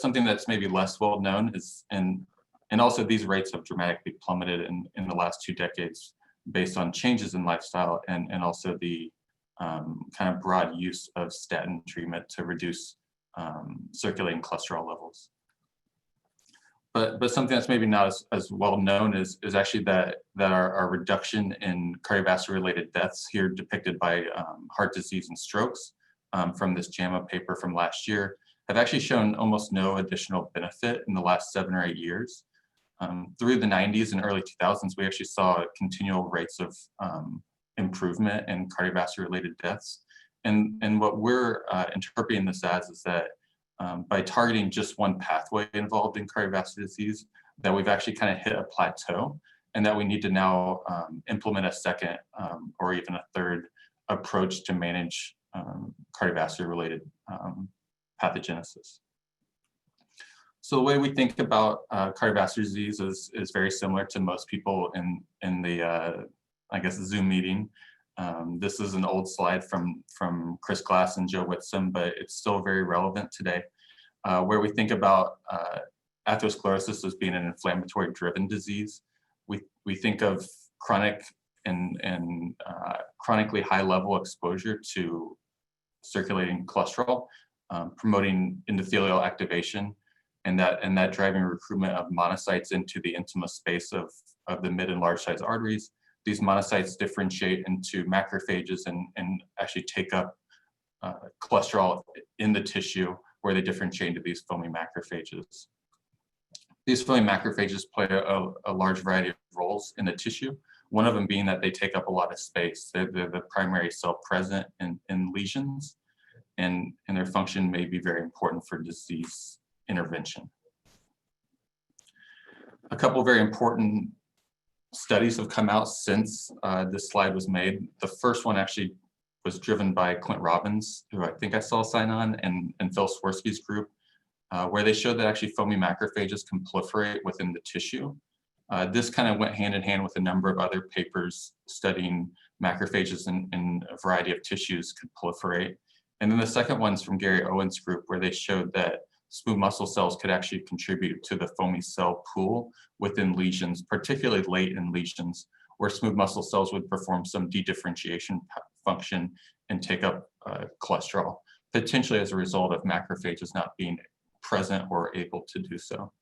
something that's maybe less well known is, and also these rates have dramatically plummeted in the last 2 decades based on changes in lifestyle and also the kind of broad use of statin treatment to reduce circulating cholesterol levels. But something that's maybe not as well known is actually that our reduction in cardiovascular related deaths, here depicted by heart disease and strokes from this JAMA paper from last year, have actually shown almost no additional benefit in the last 7 or 8 years. Through the 90s and early 2000s, we actually saw continual rates of improvement in cardiovascular related deaths. And what we're interpreting this as is that by targeting just one pathway involved in cardiovascular disease, that we've actually kind of hit a plateau, and that we need to now implement a second or even a third approach to manage cardiovascular related pathogenesis. So the way we think about cardiovascular disease is very similar to most people in the, I guess, Zoom meeting. This is an old slide from Chris Glass and Joe Whitson, but it's still very relevant today, where we think about atherosclerosis as being an inflammatory driven disease. We think of chronic and chronically high level exposure to circulating cholesterol, promoting endothelial activation, and that driving recruitment of monocytes into the intima space of the mid and large size arteries. These monocytes differentiate into macrophages and actually take up cholesterol in the tissue, where they differentiate into these foamy macrophages. These foamy macrophages play a large variety of roles in the tissue, one of them being that they take up a lot of space. They're the primary cell present in lesions, and their function may be very important for disease intervention. A couple very important studies have come out since this slide was made. The first one actually was driven by Clint Robbins, who I think I saw sign on, and Phil Swirsky's group, where they showed that actually foamy macrophages can proliferate within the tissue. This kind of went hand in hand with a number of other papers studying macrophages in a variety of tissues could proliferate. And then the second one's from Gary Owen's group, where they showed that smooth muscle cells could actually contribute to the foamy cell pool within lesions, particularly late in lesions, where smooth muscle cells would perform some dedifferentiation function and take up cholesterol, potentially as a result of macrophages not being present or able to do so.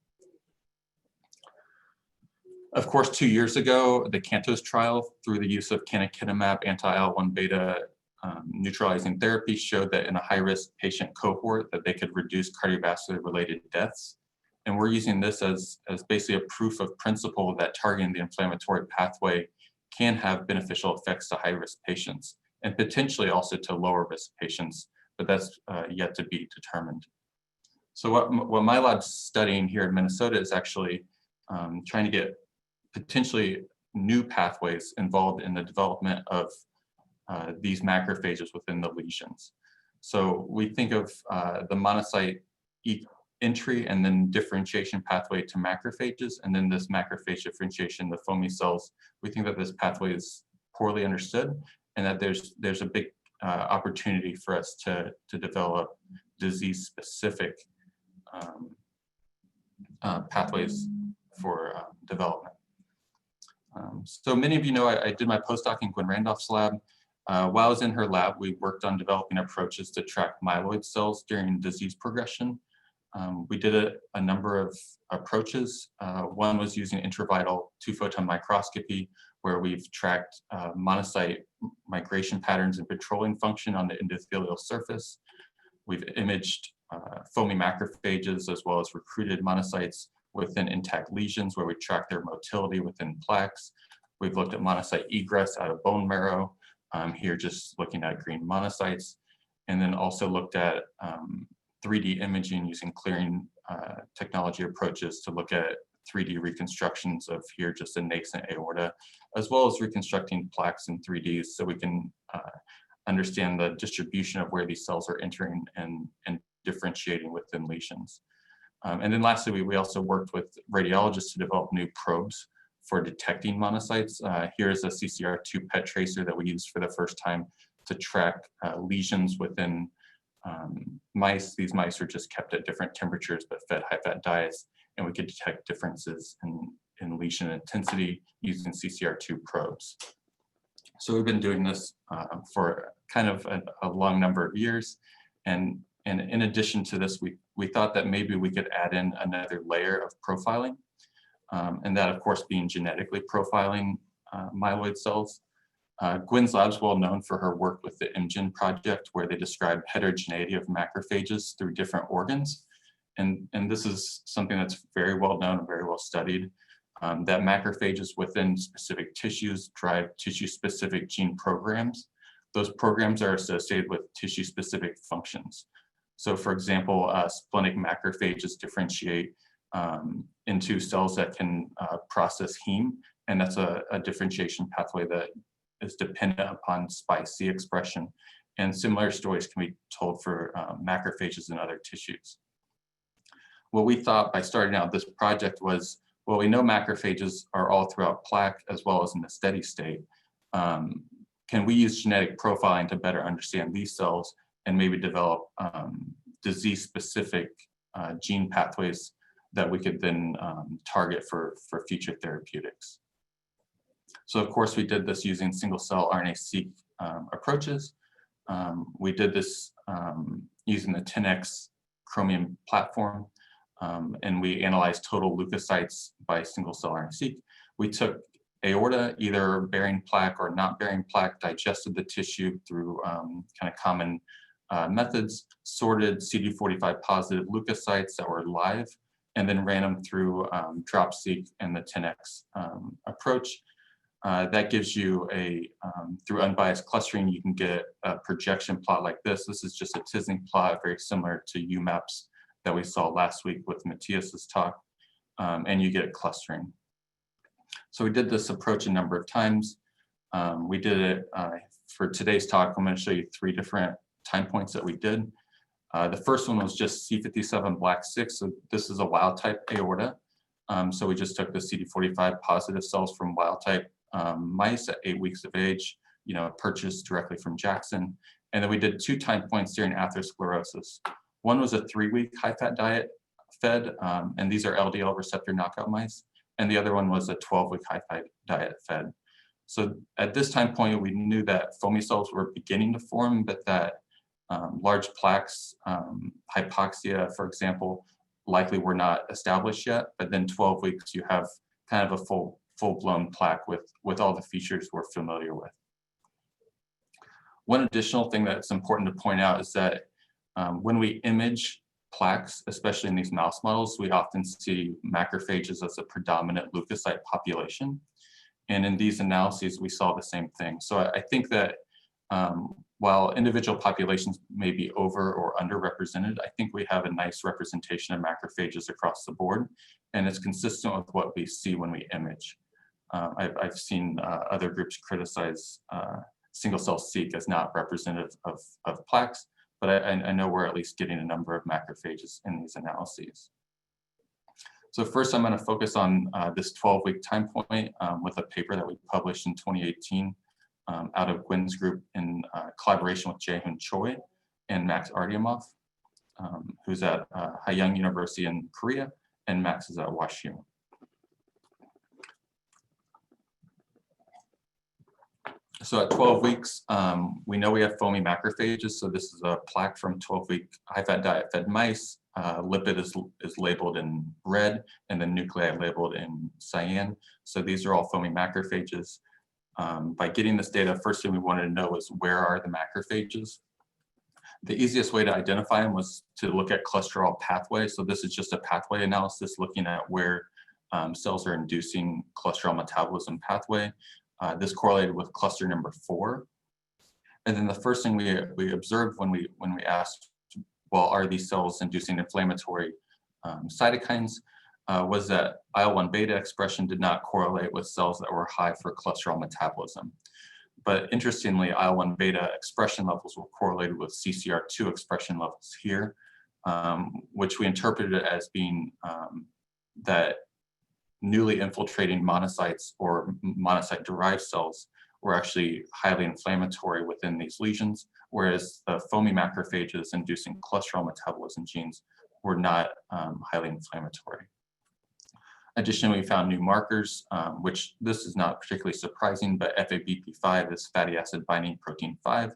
Of course, 2 years ago, the CANTOS trial, through the use of canakinumab anti-IL-1 beta neutralizing therapy, showed that in a high-risk patient cohort that they could reduce cardiovascular related deaths. And we're using this as basically a proof of principle that targeting the inflammatory pathway can have beneficial effects to high-risk patients, and potentially also to lower-risk patients, but that's yet to be determined. So what my lab's studying here in Minnesota is actually trying to get potentially new pathways involved in the development of these macrophages within the lesions. So we think of the monocyte entry and then differentiation pathway to macrophages, and then this macrophage differentiation, the foamy cells. We think that this pathway is poorly understood, and that there's a big opportunity for us to develop disease-specific pathways for development. So many of you know I did my postdoc in Gwen Randolph's lab. While I was in her lab, we worked on developing approaches to track myeloid cells during disease progression. We did a number of approaches. One was using intravital 2-photon microscopy, where we've tracked monocyte migration patterns and patrolling function on the endothelial surface. We've imaged foamy macrophages as well as recruited monocytes within intact lesions, where we track their motility within plaques. We've looked at monocyte egress out of bone marrow, here just looking at green monocytes, and then also looked at 3D imaging using clearing technology approaches to look at 3D reconstructions of here just a nascent aorta, as well as reconstructing plaques in 3D so we can understand the distribution of where these cells are entering and differentiating within lesions. And then lastly, we also worked with radiologists to develop new probes for detecting monocytes. Here's a CCR2 PET tracer that we used for the first time to track lesions within mice. These mice are just kept at different temperatures but fed high-fat diets, and we could detect differences in lesion intensity using CCR2 probes. So we've been doing this for kind of a long number of years, and in addition to this, we thought that maybe we could add in another layer of profiling, and that, of course, being genetically profiling myeloid cells. Gwen's lab's well known for her work with the IMGen project, where they describe heterogeneity of macrophages through different organs. And this is something that's very well known and very well studied, that macrophages within specific tissues drive tissue-specific gene programs. Those programs are associated with tissue-specific functions. So for example, splenic macrophages differentiate into cells that can process heme, and that's a differentiation pathway that is dependent upon SPICE expression. And similar stories can be told for macrophages in other tissues. What we thought by starting out this project was, well, we know macrophages are all throughout plaque as well as in the steady state. Can we use genetic profiling to better understand these cells and maybe develop disease-specific gene pathways that we could then target for future therapeutics? So of course, we did this using single-cell RNA-seq approaches. We did this using the 10x Chromium platform, and we analyzed total leukocytes by single-cell RNA-seq. We took aorta, either bearing plaque or not bearing plaque, digested the tissue through kind of common methods, sorted CD45 positive leukocytes that were live, and then ran them through Drop-seq and the 10x approach. That gives you through unbiased clustering, you can get a projection plot like this. This is just a Tisney plot, very similar to UMAPs that we saw last week with Matthias's talk, and you get clustering. So we did this approach a number of times. We did it for today's talk. I'm going to show you 3 different time points that we did. The first one was just C57 black 6. So this is a wild type aorta. So we just took the CD45 positive cells from wild type mice at 8 weeks of age, purchased directly from Jackson. And then we did 2 time points during atherosclerosis. One was a 3-week high-fat diet fed, and these are LDL receptor knockout mice. And the other one was a 12-week high-fat diet fed. So at this time point, we knew that foamy cells were beginning to form, but that large plaques, hypoxia, for example, likely were not established yet. But then 12 weeks, you have kind of a full-blown plaque with all the features we're familiar with. One additional thing that's important to point out is that when we image plaques, especially in these mouse models, we often see macrophages as a predominant leukocyte population. And in these analyses, we saw the same thing. So I think that while individual populations may be over or underrepresented, I think we have a nice representation of macrophages across the board, and it's consistent with what we see when we image. I've seen other groups criticize single-cell seq as not representative of plaques, but I know we're at least getting a number of macrophages in these analyses. So first, I'm going to focus on this 12-week time point with a paper that we published in 2018 out of Gwen's group in collaboration with Jae-Hoon Choi and Max Artyomov, who's at Hayoung University in Korea, and Max is at WashU. So at 12 weeks, we know we have foamy macrophages. So this is a plaque from 12-week high-fat diet-fed mice. Lipid is labeled in red, and the nuclei labeled in cyan. So these are all foamy macrophages. By getting this data, first thing we wanted to know was, where are the macrophages? The easiest way to identify them was to look at cholesterol pathway. So this is just a pathway analysis looking at where cells are inducing cholesterol metabolism pathway. This correlated with cluster number 4. And then the first thing we observed when we asked, well, are these cells inducing inflammatory cytokines, was that IL-1 beta expression did not correlate with cells that were high for cholesterol metabolism. But interestingly, IL-1 beta expression levels were correlated with CCR2 expression levels here, which we interpreted as being that newly infiltrating monocytes or monocyte-derived cells were actually highly inflammatory within these lesions, whereas the foamy macrophages inducing cholesterol metabolism genes were not highly inflammatory. Additionally, we found new markers, which this is not particularly surprising, but FABP5 is fatty acid binding protein 5,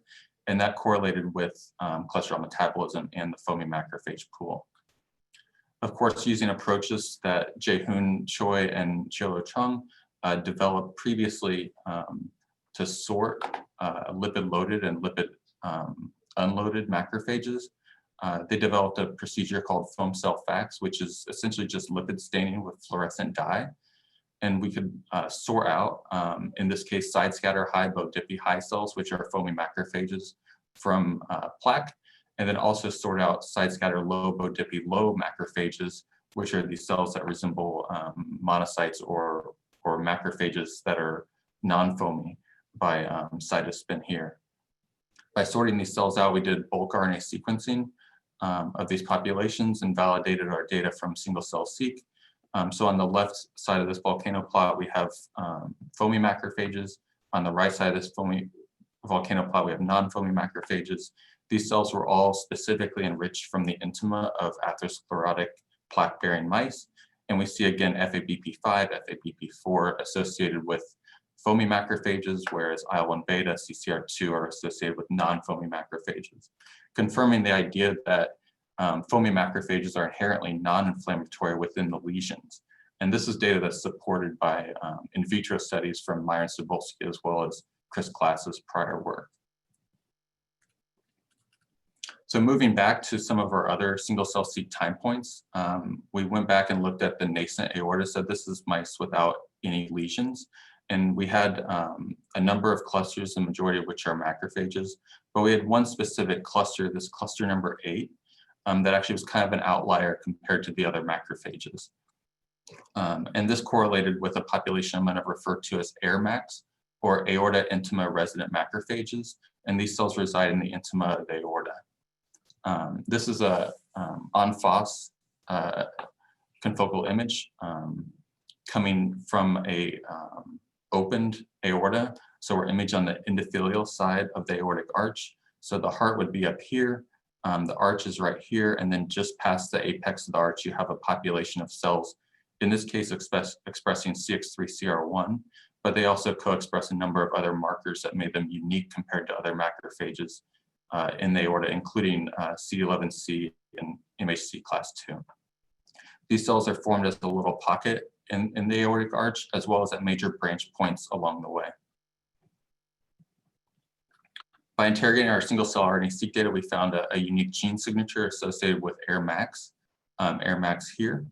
and that correlated with cholesterol metabolism and the foamy macrophage pool. Of course, using approaches that Jae-hoon Choi and Chiolo Chung developed previously to sort lipid-loaded and lipid-unloaded macrophages, they developed a procedure called foam cell FACS, which is essentially just lipid staining with fluorescent dye. And we could sort out, in this case, side scatter high Bo-Dippy high cells, which are foamy macrophages, from plaque, and then also sort out side scatter low Bo-Dippy low macrophages, which are these cells that resemble monocytes or macrophages that are non-foamy by cytospin here. By sorting these cells out, we did bulk RNA sequencing of these populations and validated our data from single-cell-seq. So on the left side of this volcano plot, we have foamy macrophages. On the right side of this foamy volcano plot, we have non-foamy macrophages. These cells were all specifically enriched from the intima of atherosclerotic plaque-bearing mice. And we see again FABP5, FABP4 associated with foamy macrophages, whereas IL-1 beta, CCR2 are associated with non-foamy macrophages, confirming the idea that foamy macrophages are inherently non-inflammatory within the lesions. And this is data that's supported by in vitro studies from Meyer and Cebulski, as well as Chris Klass's prior work. So moving back to some of our other single-cell-seq time points, we went back and looked at the nascent aorta. So this is mice without any lesions. And we had a number of clusters, the majority of which are macrophages, but we had one specific cluster, this cluster number 8, that actually was kind of an outlier compared to the other macrophages. And this correlated with a population I'm going to refer to as AIRMACs, or Aorta intima-resident macrophages, and these cells reside in the intima of the aorta. This is a en-face confocal image coming from a opened aorta. So we're imaged on the endothelial side of the aortic arch. So the heart would be up here, the arch is right here, and then just past the apex of the arch, you have a population of cells, in this case expressing CX3CR1, but they also co-express a number of other markers that made them unique compared to other macrophages in the aorta, including CD11C and MHC class 2. These cells are formed as a little pocket in the aortic arch, as well as at major branch points along the way. By interrogating our single-cell RNA-seq data, we found a unique gene signature associated with AIRMACs, AIRMACs here,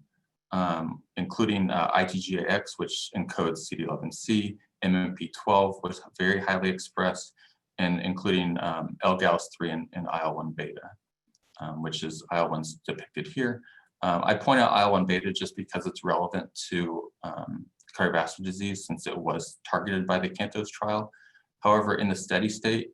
including ITGAX, which encodes CD11C, MMP12 was very highly expressed, and including LGALS3 and IL-1 beta, which is IL-1's depicted here. I point out IL-1 beta just because it's relevant to cardiovascular disease, since it was targeted by the CANTOS trial. However, in the steady state,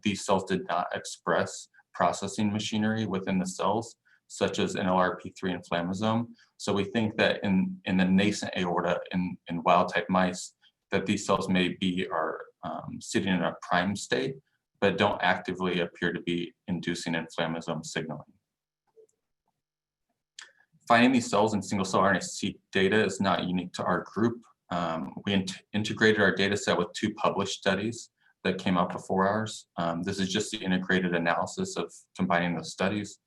these cells did not express processing machinery within the cells, such as NLRP3 inflammasome. So we think that in the nascent aorta in wild-type mice, that these cells may are sitting in a prime state, but don't actively appear to be inducing inflammasome signaling. Finding these cells in single-cell RNA-seq data is not unique to our group. We integrated our data set with 2 published studies that came out before ours. This is just the integrated analysis of combining those studies.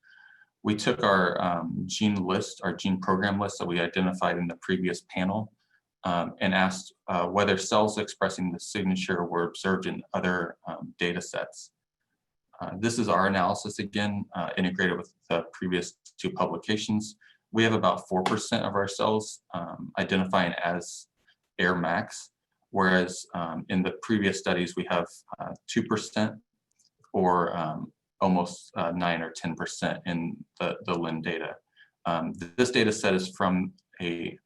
We took our gene list, our gene program list that we identified in the previous panel, and asked whether cells expressing the signature were observed in other data sets. This is our analysis again, integrated with the previous 2 publications. We have about 4% of our cells identifying as AIRMACs, whereas in the previous studies we have 2% or almost 9 or 10% in the LIN data. This data set is from a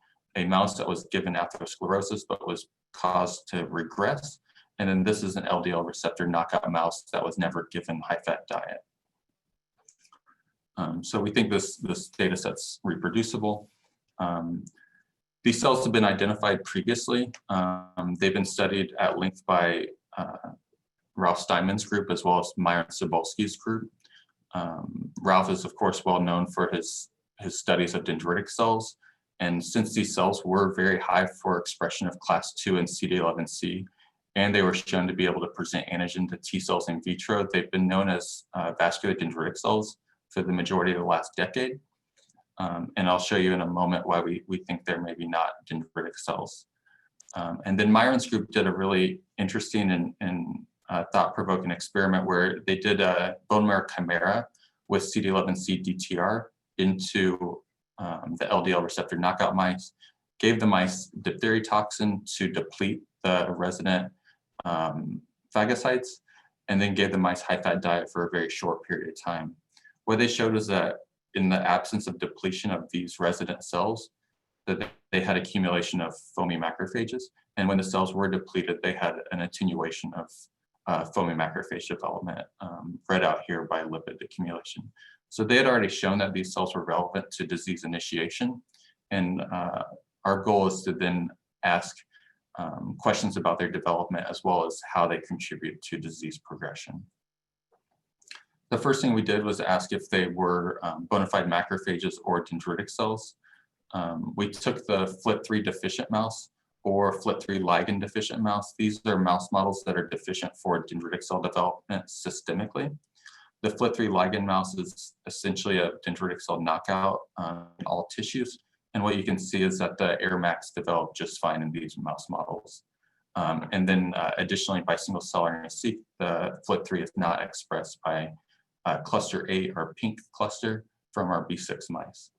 mouse that was given atherosclerosis but was caused to regress. And then this is an LDL receptor knockout mouse that was never given high-fat diet. So we think this data set's reproducible. These cells have been identified previously. They've been studied at length by Ralph Steinman's group, as well as Myron Cebulski's group. Ralph is, of course, well known for his studies of dendritic cells. And since these cells were very high for expression of class 2 and CD11C, and they were shown to be able to present antigen to T cells in vitro, they've been known as vascular dendritic cells for the majority of the last decade. And I'll show you in a moment why we think they're maybe not dendritic cells. And then Myron's group did a really interesting and thought-provoking experiment where they did a bone marrow chimera with CD11C DTR into the LDL receptor knockout mice, gave the mice diphtheria toxin to deplete the resident phagocytes, and then gave the mice high-fat diet for a very short period of time. What they showed was that in the absence of depletion of these resident cells, that they had accumulation of foamy macrophages, and when the cells were depleted, they had an attenuation of foamy macrophage development, read out here by lipid accumulation. So they had already shown that these cells were relevant to disease initiation, and our goal is to then ask questions about their development as well as how they contribute to disease progression. The first thing we did was ask if they were bona fide macrophages or dendritic cells. We took the FLT3 deficient mouse or FLT3 ligand deficient mouse. These are mouse models that are deficient for dendritic cell development systemically. The FLT3 ligand mouse is essentially a dendritic cell knockout in all tissues. And what you can see is that the AirMax developed just fine in these mouse models. And then additionally, by single cell RNA-seq, the FLT3 is not expressed by cluster 8 or pink cluster from our B6 mice.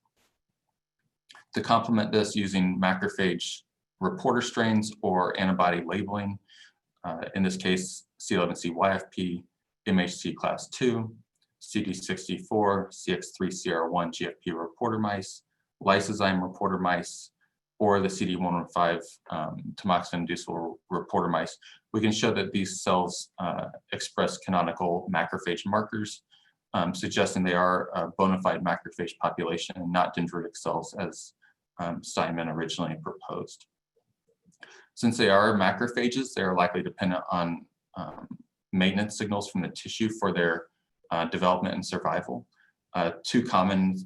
To complement this, using macrophage reporter strains or antibody labeling, in this case, C11C YFP, MHC class 2, CD64, CX3CR1 GFP reporter mice, lysozyme reporter mice, or the CD115 tamoxifen-inducible reporter mice, we can show that these cells express canonical macrophage markers, suggesting they are a bona fide macrophage population and not dendritic cells as Steinman originally proposed. Since they are macrophages, they are likely dependent on maintenance signals from the tissue for their development and survival. Two common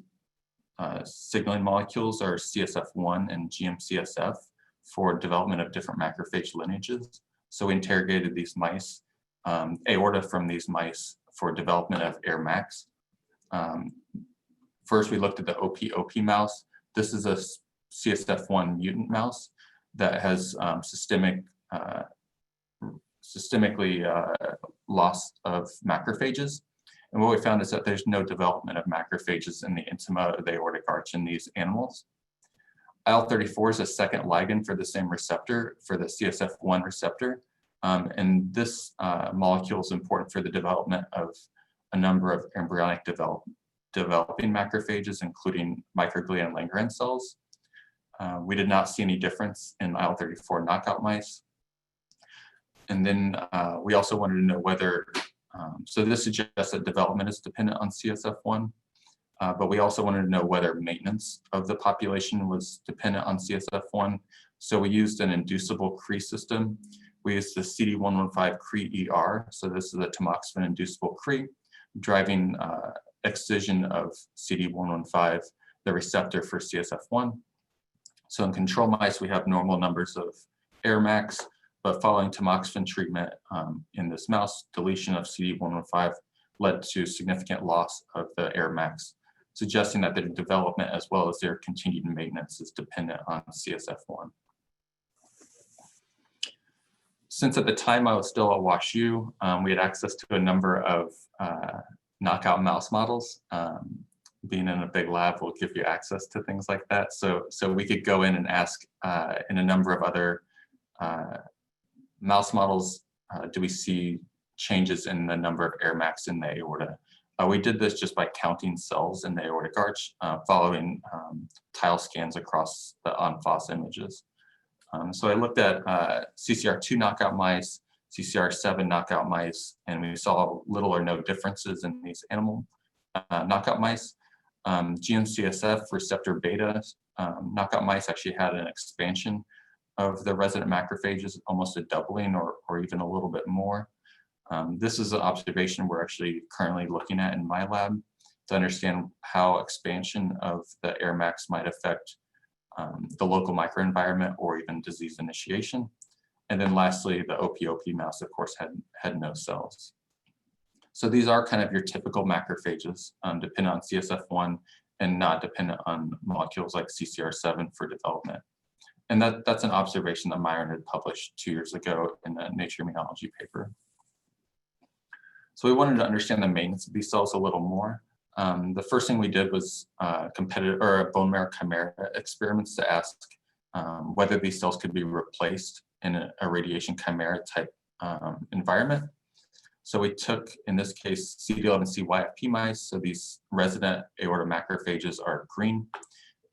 signaling molecules are CSF1 and GM-CSF for development of different macrophage lineages. So we interrogated these mice, aorta from these mice for development of AirMax. First, we looked at the OP mouse. This is a CSF1 mutant mouse that has systemically loss of macrophages. And what we found is that there's no development of macrophages in the intima of the aortic arch in these animals. IL-34 is a second ligand for the same receptor, for the CSF1 receptor. And this molecule is important for the development of a number of embryonic developing macrophages, including microglia and Langerhans cells. We did not see any difference in IL-34 knockout mice. And then we also wanted to know whether, so this suggests that development is dependent on CSF1, but we also wanted to know whether maintenance of the population was dependent on CSF1. So we used an inducible Cree system. We used the CD115 Cree ER. So this is a tamoxifen inducible Cree driving excision of CD115, the receptor for CSF1. So in control mice, we have normal numbers of AirMax, but following tamoxifen treatment in this mouse, deletion of CD115 led to significant loss of the AirMax, suggesting that their development as well as their continued maintenance is dependent on CSF1. Since at the time I was still at WashU, we had access to a number of knockout mouse models. Being in a big lab will give you access to things like that. So we could go in and ask in a number of other mouse models, do we see changes in the number of AirMax in the aorta? We did this just by counting cells in the aortic arch, following tile scans across the en-face images. So I looked at CCR2 knockout mice, CCR7 knockout mice, and we saw little or no differences in these animal knockout mice. GM-CSF receptor beta knockout mice actually had an expansion of the resident macrophages, almost a doubling or even a little bit more. This is an observation we're actually currently looking at in my lab to understand how expansion of the air max might affect the local microenvironment or even disease initiation. And then lastly, the OPOP mouse, of course, had no cells. So these are kind of your typical macrophages, dependent on CSF1 and not dependent on molecules like CCR7 for development. And that's an observation that Myron had published 2 years ago in a Nature Immunology paper. So we wanted to understand the maintenance of these cells a little more. The first thing we did was bone marrow chimera experiments to ask whether these cells could be replaced in a radiation chimera type environment. So we took, in this case, CD11C-YFP mice. So these resident aorta macrophages are green,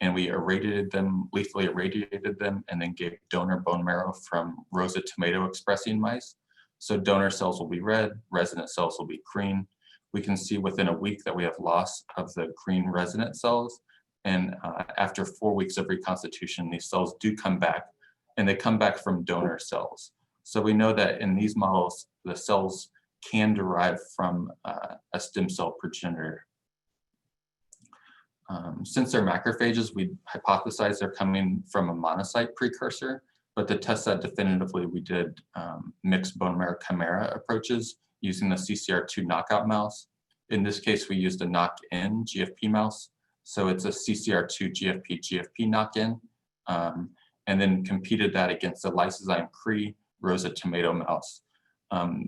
and we irradiated them, lethally irradiated them, and then gave donor bone marrow from Rosa tomato expressing mice. So donor cells will be red, resident cells will be green. We can see within a week that we have loss of the green resident cells. And after 4 weeks of reconstitution, these cells do come back, and they come back from donor cells. So we know that in these models, the cells can derive from a stem cell progenitor. Since they're macrophages, we hypothesize they're coming from a monocyte precursor, but to test that definitively, we did mixed bone marrow chimera approaches using the CCR2 knockout mouse. In this case, we used a knock-in GFP mouse. So it's a CCR2 GFP knock-in, and then competed that against a lysozyme Cree Rosa tomato mouse.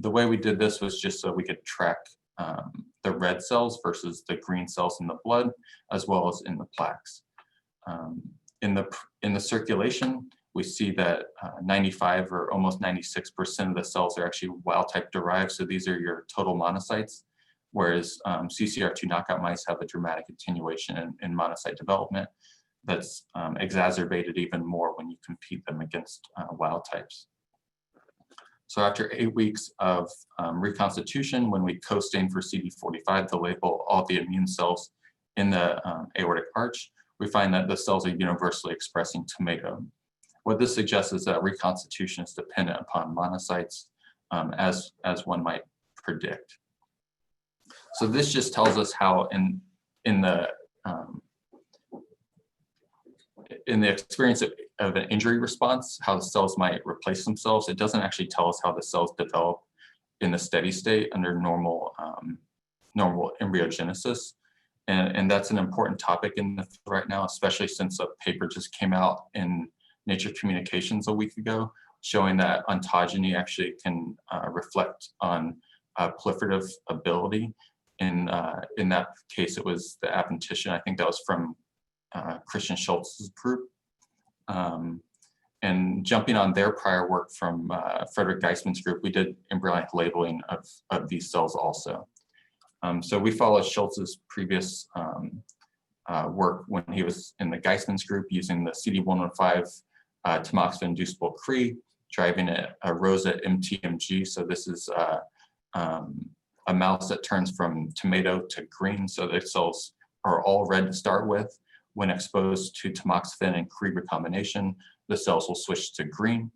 The way we did this was just so we could track the red cells versus the green cells in the blood, as well as in the plaques. In the circulation, we see that 95 or almost 96% of the cells are actually wild type derived. So these are your total monocytes, whereas CCR2 knockout mice have a dramatic attenuation in monocyte development that's exacerbated even more when you compete them against wild types. So after 8 weeks of reconstitution, when we co-stain for CD45 to label all the immune cells in the aortic arch, we find that the cells are universally expressing tomato. What this suggests is that reconstitution is dependent upon monocytes, as one might predict. So this just tells us how in the experience of an injury response, how the cells might replace themselves. It doesn't actually tell us how the cells develop in the steady state under normal embryogenesis. And that's an important topic in the field right now, especially since a paper just came out in Nature Communications a week ago, showing that ontogeny actually can reflect on proliferative ability. In that case, it was the adventitia. I think that was from Christian Schultz's group. And jumping on their prior work from Frederick Geisman's group, we did embryonic labeling of these cells also. So we followed Schultz's previous work when he was in the Geisman's group using the CD115 tamoxifen-inducible Cree, driving a Rosa MTMG. So this is a mouse that turns from tomato to green. So the cells are all red to start with. When exposed to tamoxifen and Cree recombination, the cells will switch to green.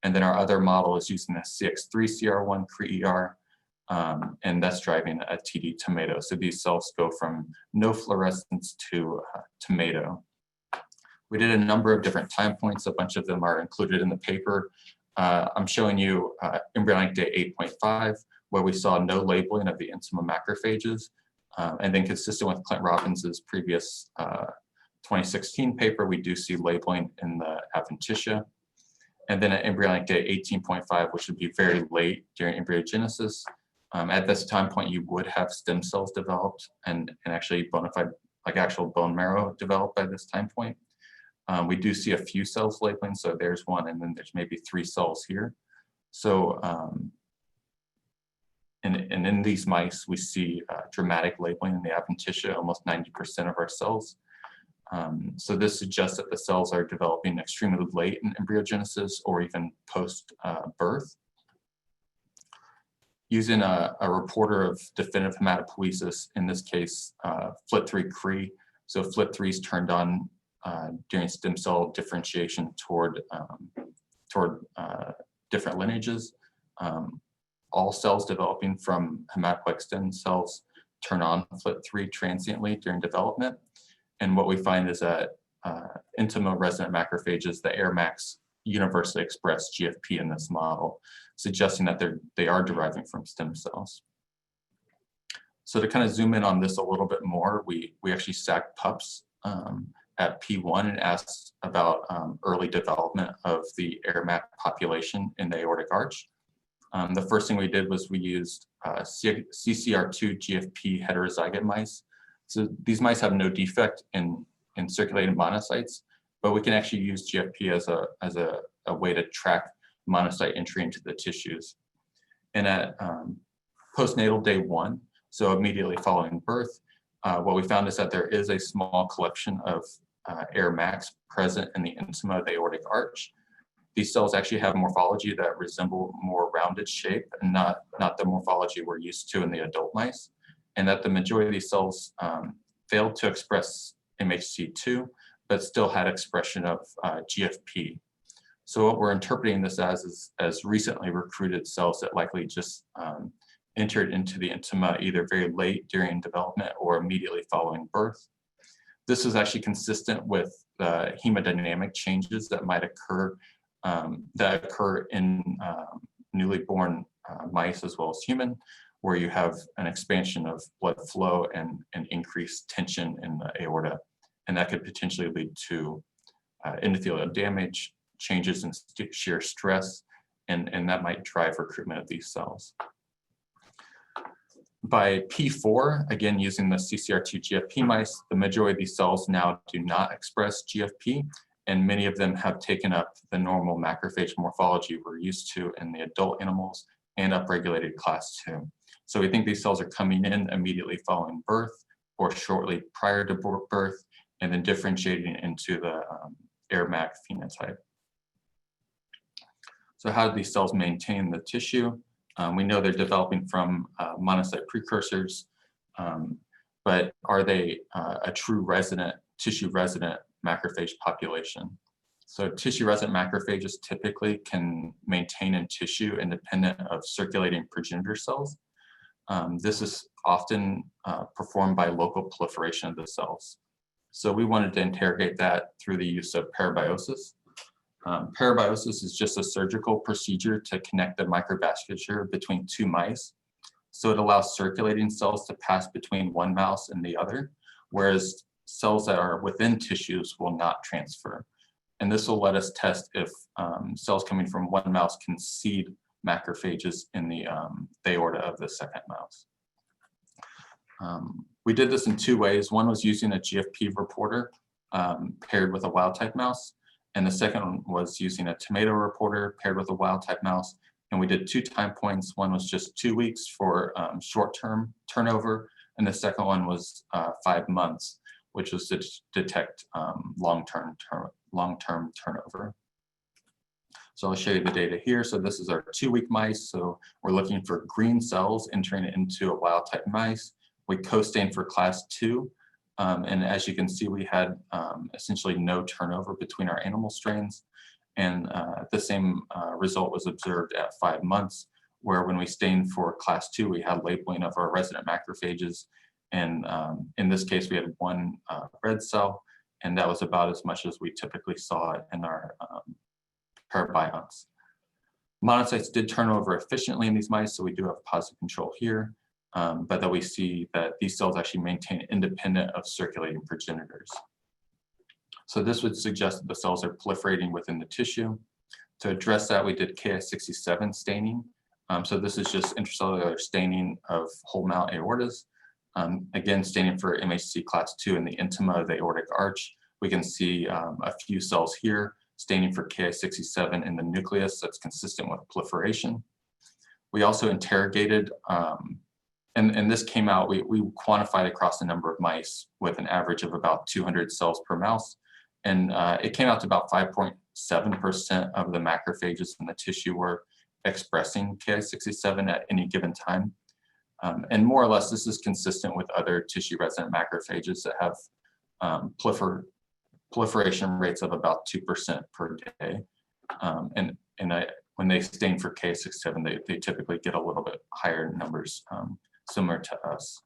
And then our other model is using the CX3CR1 Cree ER, and that's driving a TD tomato. So these cells go from no fluorescence to tomato. We did a number of different time points. A bunch of them are included in the paper. I'm showing you embryonic day 8.5, where we saw no labeling of the intima macrophages. And then consistent with Clint Robbins's previous 2016 paper, we do see labeling in the adventitia. And then at embryonic day 18.5, which would be very late during embryogenesis, at this time point, you would have stem cells developed and actually bona fide, like actual bone marrow developed by this time point. We do see a few cells labeling, so there's one, and then there's maybe 3 cells here. So, and in these mice, we see dramatic labeling in the adventitia, almost 90% of our cells. So this suggests that the cells are developing extremely late in embryogenesis or even post-birth. Using a reporter of definitive hematopoiesis, in this case, FLT3 Cree. So FLT3 is turned on during stem cell differentiation toward toward different lineages. All cells developing from hematopoietic stem cells turn on FLT3 transiently during development. And what we find is that intima-resident macrophages, the AirMacs, universally express GFP in this model, suggesting that they are deriving from stem cells. So to kind of zoom in on this a little bit more, we actually stacked pups at P1 and asked about early development of the AirMac population in the aortic arch. The first thing we did was we used CCR2 GFP heterozygote mice. So these mice have no defect in circulating monocytes, but we can actually use GFP as a way to track monocyte entry into the tissues. And at postnatal day 1, so immediately following birth, what we found is that there is a small collection of AirMacs present in the intima of the aortic arch. These cells actually have morphology that resemble more rounded shape and not the morphology we're used to in the adult mice, and that the majority of these cells failed to express MHC2, but still had expression of GFP. So what we're interpreting this as recently recruited cells that likely just entered into the intima either very late during development or immediately following birth. This is actually consistent with the hemodynamic changes that might occur in newly born mice as well as human, where you have an expansion of blood flow and an increased tension in the aorta. And that could potentially lead to endothelial damage, changes in shear stress, and that might drive recruitment of these cells. By P4, again using the CCR2 GFP mice, the majority of these cells now do not express GFP, and many of them have taken up the normal macrophage morphology we're used to in the adult animals and upregulated class 2. So we think these cells are coming in immediately following birth or shortly prior to birth, and then differentiating into the AirMac phenotype. So how do these cells maintain the tissue? We know they're developing from monocyte precursors, but are they a true tissue resident macrophage population? So tissue resident macrophages typically can maintain in tissue independent of circulating progenitor cells. This is often performed by local proliferation of the cells. So we wanted to interrogate that through the use of parabiosis. Parabiosis is just a surgical procedure to connect the microvasculature between two mice. So it allows circulating cells to pass between one mouse and the other, whereas cells that are within tissues will not transfer. And this will let us test if cells coming from one mouse can seed macrophages in the aorta of the second mouse. We did this in two ways. One was using a GFP reporter paired with a wild-type mouse, and the second one was using a tomato reporter paired with a wild-type mouse. And we did 2 time points. One was just 2 weeks for short-term turnover, and the second one was 5 months, which was to detect long-term turnover. So I'll show you the data here. So this is our 2-week mice. So we're looking for green cells entering into a wild-type mice. We co-stained for class 2. And as you can see, we had essentially no turnover between our animal strains. And the same result was observed at 5 months, where when we stained for class 2, we had labeling of our resident macrophages. And in this case, we had 1 red cell, and that was about as much as we typically saw in our parabionts. Monocytes did turn over efficiently in these mice, so we do have positive control here. But that we see that these cells actually maintain independent of circulating progenitors. So this would suggest that the cells are proliferating within the tissue. To address that, we did Ki-67 staining. So this is just intracellular staining of whole mount aortas. Again, staining for MHC class 2 in the intima of the aortic arch. We can see a few cells here, staining for Ki-67 in the nucleus that's consistent with proliferation. We also interrogated and this came out, we quantified across a number of mice with an average of about 200 cells per mouse. And it came out to about 5.7% of the macrophages in the tissue were expressing Ki-67 at any given time. And more or less, this is consistent with other tissue-resident macrophages that have proliferation rates of about 2% per day. When they stain for K67, they typically get a little bit higher numbers, similar to us.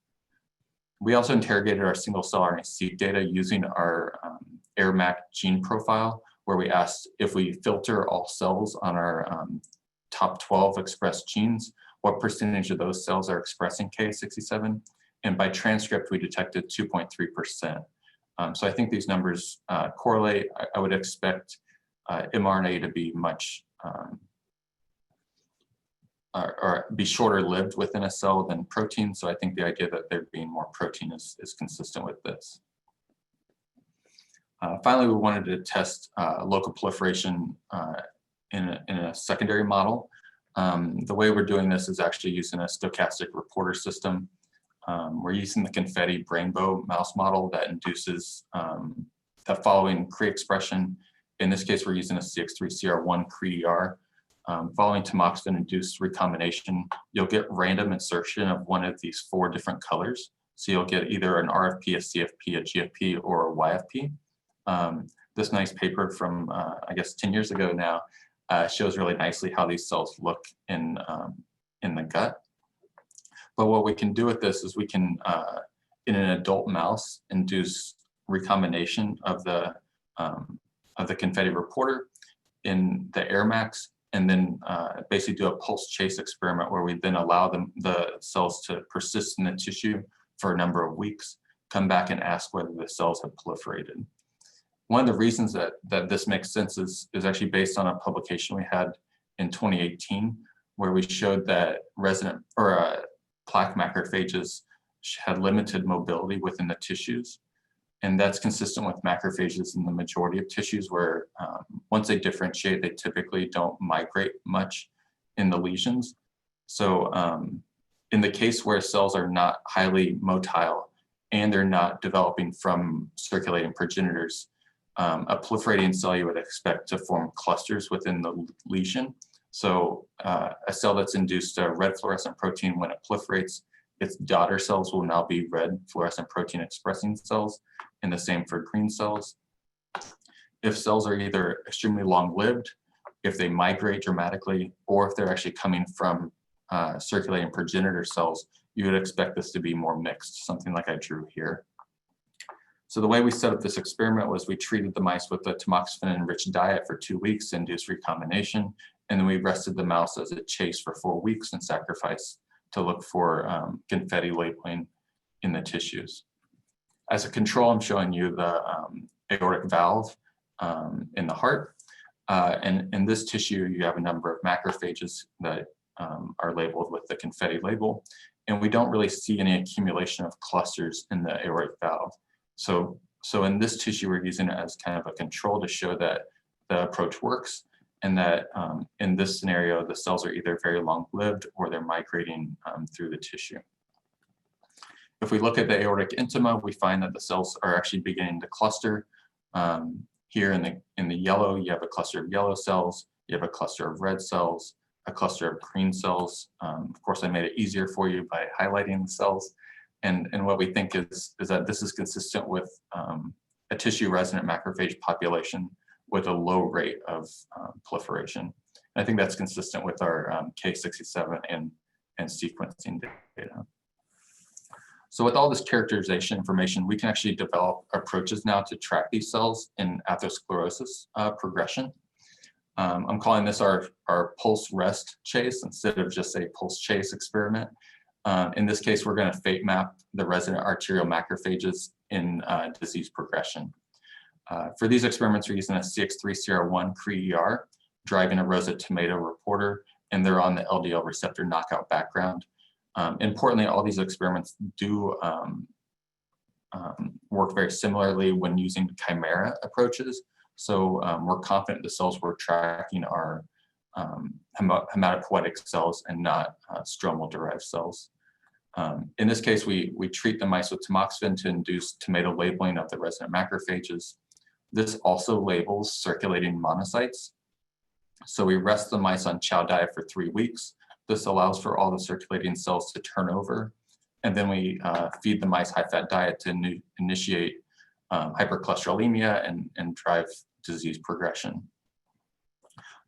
We also interrogated our single cell RNA-seq data using our AirMac gene profile, where we asked if we filter all cells on our top 12 expressed genes, what percentage of those cells are expressing K67? And by transcript, we detected 2.3%. So I think these numbers correlate. I would expect mRNA to be much, or be shorter lived within a cell than protein. So I think the idea that there being more protein is consistent with this. Finally, we wanted to test local proliferation in a secondary model. The way we're doing this is actually using a stochastic reporter system. We're using the confetti brainbow mouse model that induces the following Cree expression. In this case, we're using a CX3CR1 Cree-DR. Following tamoxifen-induced recombination, you'll get random insertion of one of these 4 different colors. So you'll get either an RFP, a CFP, a GFP, or a YFP. This nice paper from, I guess, 10 years ago now shows really nicely how these cells look in the gut. But what we can do with this is we can, in an adult mouse, induce recombination of the confetti reporter in the AirMacs, and then basically do a pulse chase experiment where we then allow the cells to persist in the tissue for a number of weeks, come back and ask whether the cells have proliferated. One of the reasons that this makes sense is actually based on a publication we had in 2018, where we showed that plaque macrophages had limited mobility within the tissues. And that's consistent with macrophages in the majority of tissues where once they differentiate, they typically don't migrate much in the lesions. So in the case where cells are not highly motile and they're not developing from circulating progenitors, a proliferating cell you would expect to form clusters within the lesion. So a cell that's induced a red fluorescent protein, when it proliferates, its daughter cells will now be red fluorescent protein expressing cells, and the same for green cells. If cells are either extremely long-lived, if they migrate dramatically, or if they're actually coming from circulating progenitor cells, you would expect this to be more mixed, something like I drew here. So the way we set up this experiment was we treated the mice with a tamoxifen-enriched diet for 2 weeks to induce recombination, and then we rested the mouse as a chase for 4 weeks and sacrificed to look for confetti labeling in the tissues. As a control, I'm showing you the aortic valve in the heart. And in this tissue, you have a number of macrophages that are labeled with the confetti label. And we don't really see any accumulation of clusters in the aortic valve. So in this tissue, we're using it as kind of a control to show that the approach works, and that in this scenario, the cells are either very long-lived or they're migrating through the tissue. If we look at the aortic intima, we find that the cells are actually beginning to cluster. Here in the yellow, you have a cluster of yellow cells, you have a cluster of red cells, a cluster of green cells. Of course, I made it easier for you by highlighting the cells. And what we think is that this is consistent with a tissue-resident macrophage population with a low rate of proliferation. And I think that's consistent with our K67 and sequencing data. So with all this characterization information, we can actually develop approaches now to track these cells in atherosclerosis progression. I'm calling this our pulse rest chase instead of just a pulse chase experiment. In this case, we're going to fate map the resident arterial macrophages in disease progression. For these experiments, we're using a CX3CR1 Cree-DR driving a Rosa tomato reporter, and they're on the LDL receptor knockout background. Importantly, all these experiments do work very similarly when using chimera approaches. So we're confident the cells we're tracking are hematopoietic cells and not stromal-derived cells. In this case, we treat the mice with tamoxifen to induce tomato labeling of the resident macrophages. This also labels circulating monocytes. So we rest the mice on chow diet for 3 weeks. This allows for all the circulating cells to turn over. And then we feed the mice high-fat diet to initiate hypercholesterolemia and drive disease progression.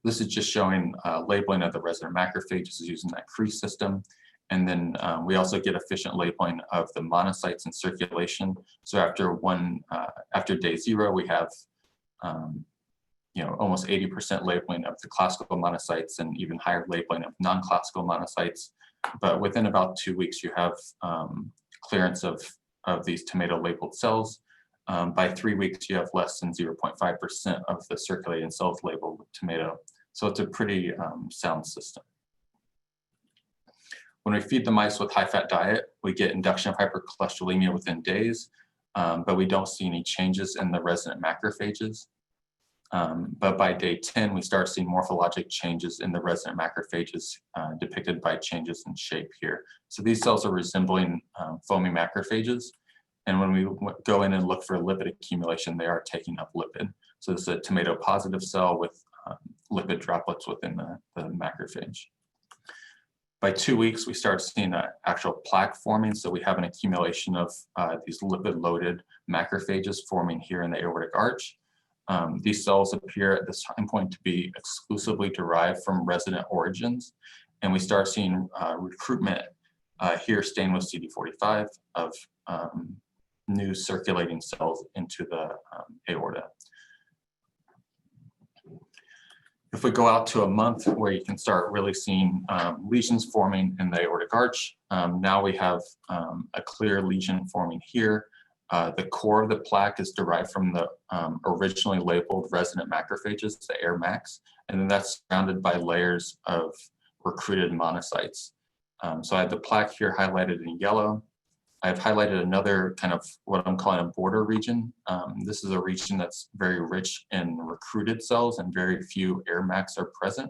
This is just showing labeling of the resident macrophages using that crease system. And then we also get efficient labeling of the monocytes in circulation. So after day 0, we have almost 80% labeling of the classical monocytes and even higher labeling of non-classical monocytes. But within about 2 weeks, you have clearance of these tomato labeled cells. By 3 weeks, you have less than 0.5% of the circulating cells labeled with tomato. So it's a pretty sound system. When we feed the mice with high-fat diet, we get induction of hypercholesterolemia within days, but we don't see any changes in the resident macrophages. But by day 10, we start seeing morphologic changes in the resident macrophages depicted by changes in shape here. So these cells are resembling foamy macrophages. And when we go in and look for lipid accumulation, they are taking up lipid. So this is a tomato positive cell with lipid droplets within the macrophage. By 2 weeks, we start seeing an actual plaque forming. So we have an accumulation of these lipid-loaded macrophages forming here in the aortic arch. These cells appear at this time point to be exclusively derived from resident origins. And we start seeing recruitment here stained with CD45 of new circulating cells into the aorta. If we go out to a month where you can start really seeing lesions forming in the aortic arch, now we have a clear lesion forming here. The core of the plaque is derived from the originally labeled resident macrophages, the AIR MACs, and then that's surrounded by layers of recruited monocytes. So I have the plaque here highlighted in yellow. I've highlighted another kind of what I'm calling a border region. This is a region that's very rich in recruited cells and very few AIR MACs are present.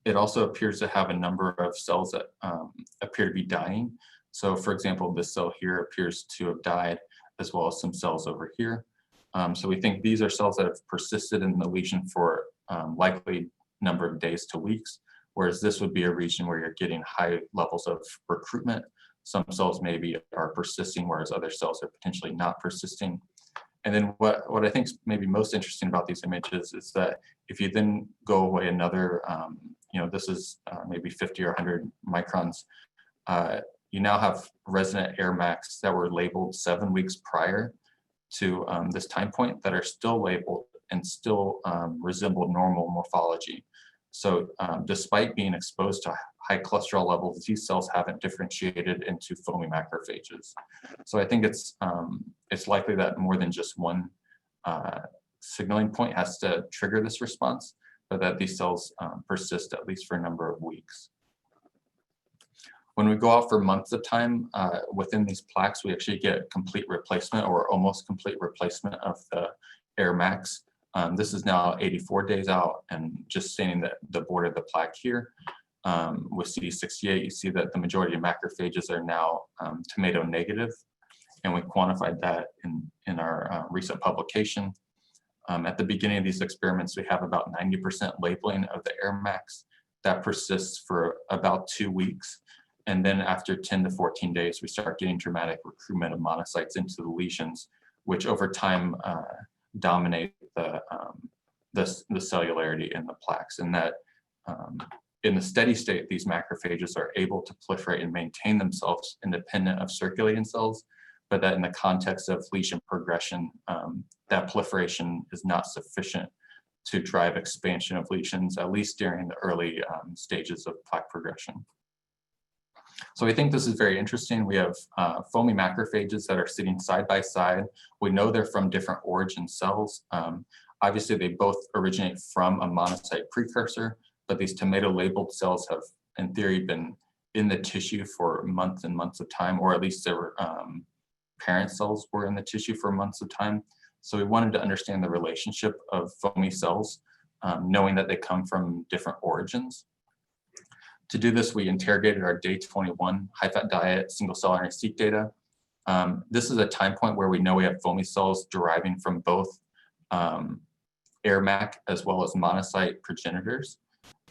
It also appears to have a number of cells that appear to be dying. So for example, this cell here appears to have died, as well as some cells over here. So we think these are cells that have persisted in the lesion for likely number of days to weeks, whereas this would be a region where you're getting high levels of recruitment. Some cells maybe are persisting, whereas other cells are potentially not persisting. And then what I think is maybe most interesting about these images is that if you then go away another, this is maybe 50 or 100 microns, you now have resident AIR MACs that were labeled 7 weeks prior to this time point that are still labeled and still resemble normal morphology. So despite being exposed to high cholesterol levels, these cells haven't differentiated into foamy macrophages. So I think it's likely that more than just one signaling point has to trigger this response, but that these cells persist at least for a number of weeks. When we go out for months of time, within these plaques, we actually get complete replacement or almost complete replacement of the AIR MACs. This is now 84 days out, and just staining the border of the plaque here with CD68, you see that the majority of macrophages are now tomato negative, and we quantified that in our recent publication. At the beginning of these experiments, we have about 90% labeling of the AIR MACs that persists for about 2 weeks. And then after 10 to 14 days, we start getting dramatic recruitment of monocytes into the lesions, which over time dominate the cellularity in the plaques. And that in the steady state, these macrophages are able to proliferate and maintain themselves independent of circulating cells, but that in the context of lesion progression, that proliferation is not sufficient to drive expansion of lesions, at least during the early stages of plaque progression. So we think this is very interesting. We have foamy macrophages that are sitting side by side. We know they're from different origin cells. Obviously, they both originate from a monocyte precursor, but these tomato-labeled cells have, in theory, been in the tissue for months and months of time, or at least their parent cells were in the tissue for months of time. So we wanted to understand the relationship of foamy cells, knowing that they come from different origins. To do this, we interrogated our day 21 high-fat diet single-cell RNA-seq data. This is a time point where we know we have foamy cells deriving from both AIR MAC as well as monocyte progenitors.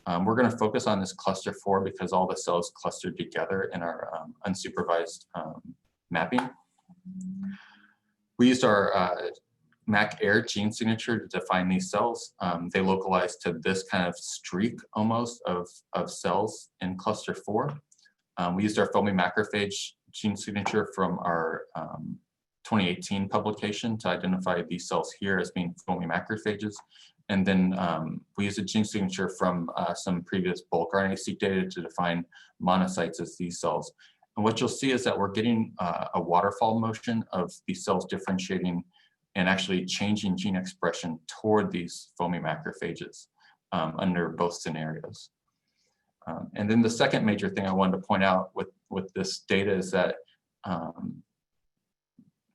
We're going to focus on this cluster 4 because all the cells clustered together in our unsupervised mapping. We used our Mac-Air gene signature to define these cells. They localize to this kind of streak almost of cells in cluster 4. We used our foamy macrophage gene signature from our 2018 publication to identify these cells here as being foamy macrophages. And then we used a gene signature from some previous bulk RNA-seq data to define monocytes as these cells. And what you'll see is that we're getting a waterfall motion of these cells differentiating and actually changing gene expression toward these foamy macrophages under both scenarios. And then the second major thing I wanted to point out with this data is that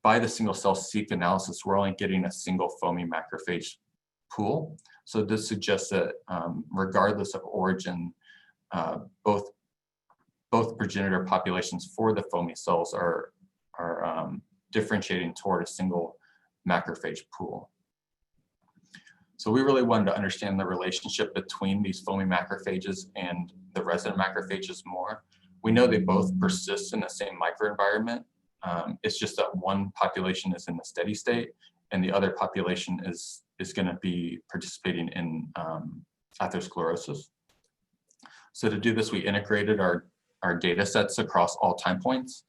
by the single cell seq analysis, we're only getting a single foamy macrophage pool. So this suggests that regardless of origin, both progenitor populations for the foamy cells are differentiating toward a single macrophage pool. So we really wanted to understand the relationship between these foamy macrophages and the resident macrophages more. We know they both persist in the same microenvironment. It's just that one population is in the steady state and the other population is going to be participating in atherosclerosis. So to do this, we integrated our data sets across all time points.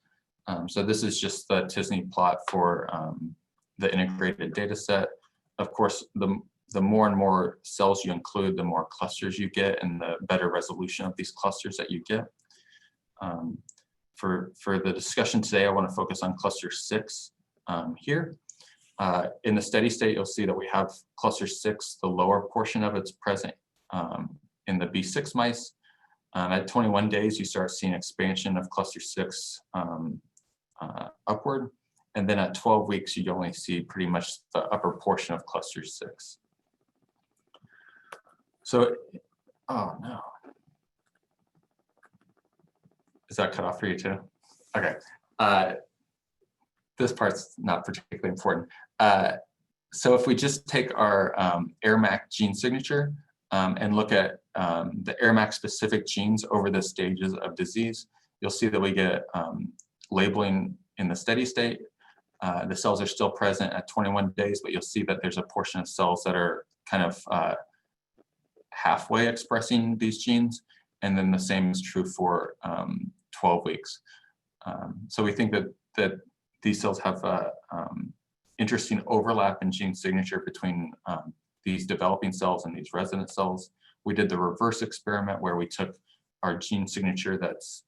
So this is just the t-SNE plot for the integrated data set. Of course, the more and more cells you include, the more clusters you get and the better resolution of these clusters that you get. For the discussion today, I want to focus on cluster 6 here. In the steady state, you'll see that we have cluster 6, the lower portion of it's present in the B6 mice. At 21 days, you start seeing expansion of cluster 6 upward. And then at 12 weeks, you only see pretty much the upper portion of cluster 6. So, oh no. Is that cut off for you too? Okay. This part's not particularly important. So if we just take our AirMac gene signature and look at the AirMac specific genes over the stages of disease, you'll see that we get labeling in the steady state. The cells are still present at 21 days, but you'll see that there's a portion of cells that are kind of halfway expressing these genes. And then the same is true for 12 weeks. So we think that these cells have interesting overlap in gene signature between these developing cells and these resident cells. We did the reverse experiment where we took our gene signature that's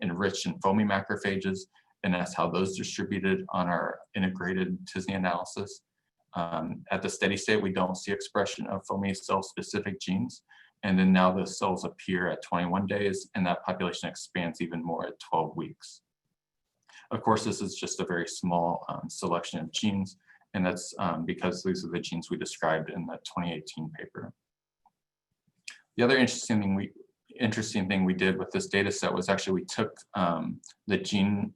enriched in foamy macrophages and that's how those distributed on our integrated t-SNE analysis. At the steady state, we don't see expression of foamy cell-specific genes. And then now the cells appear at 21 days and that population expands even more at 12 weeks. Of course, this is just a very small selection of genes, and that's because these are the genes we described in the 2018 paper. The other interesting thing we did with this data set was actually we took the gene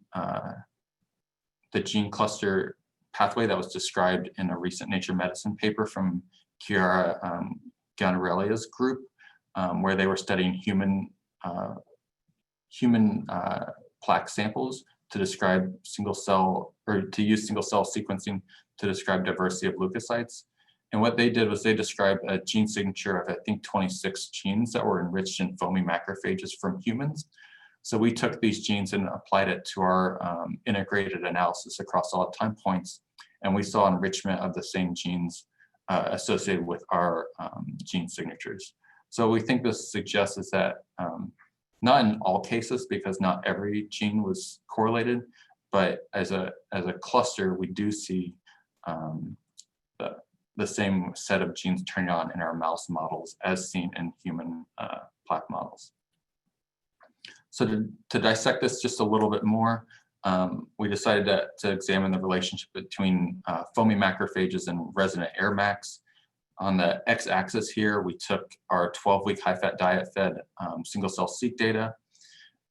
cluster pathway that was described in a recent Nature Medicine paper from Chiara Ganarelli's group, where they were studying human plaque samples to describe single cell, or to use single cell sequencing to describe diversity of leukocytes. And what they did was they described a gene signature of, I think, 26 genes that were enriched in foamy macrophages from humans. So we took these genes and applied it to our integrated analysis across all time points. And we saw enrichment of the same genes associated with our gene signatures. So we think this suggests is that not in all cases, because not every gene was correlated, but as a cluster, we do see the same set of genes turning on in our mouse models as seen in human plaque models. So to dissect this just a little bit more, we decided to examine the relationship between foamy macrophages and resident AirMacs. On the x-axis here, we took our 12-week high-fat diet-fed single-cell-seq data.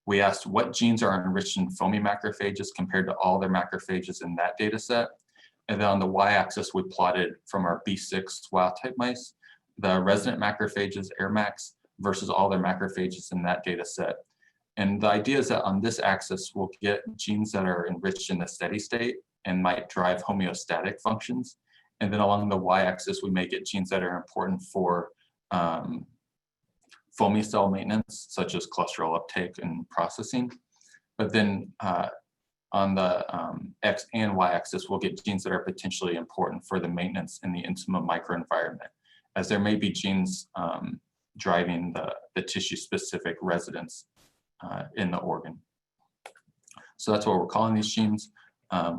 We asked what genes are enriched in foamy macrophages compared to all their macrophages in that data set. And then on the y-axis, we plotted from our B6 wild-type mice, the resident macrophages, AirMacs, versus all their macrophages in that data set. And the idea is that on this axis, we'll get genes that are enriched in the steady state and might drive homeostatic functions. And then along the y-axis, we may get genes that are important for foamy cell maintenance, such as cholesterol uptake and processing. But then on the x and y-axis, we'll get genes that are potentially important for the maintenance in the intima microenvironment, as there may be genes driving the tissue-specific residence in the organ. So that's what we're calling these genes.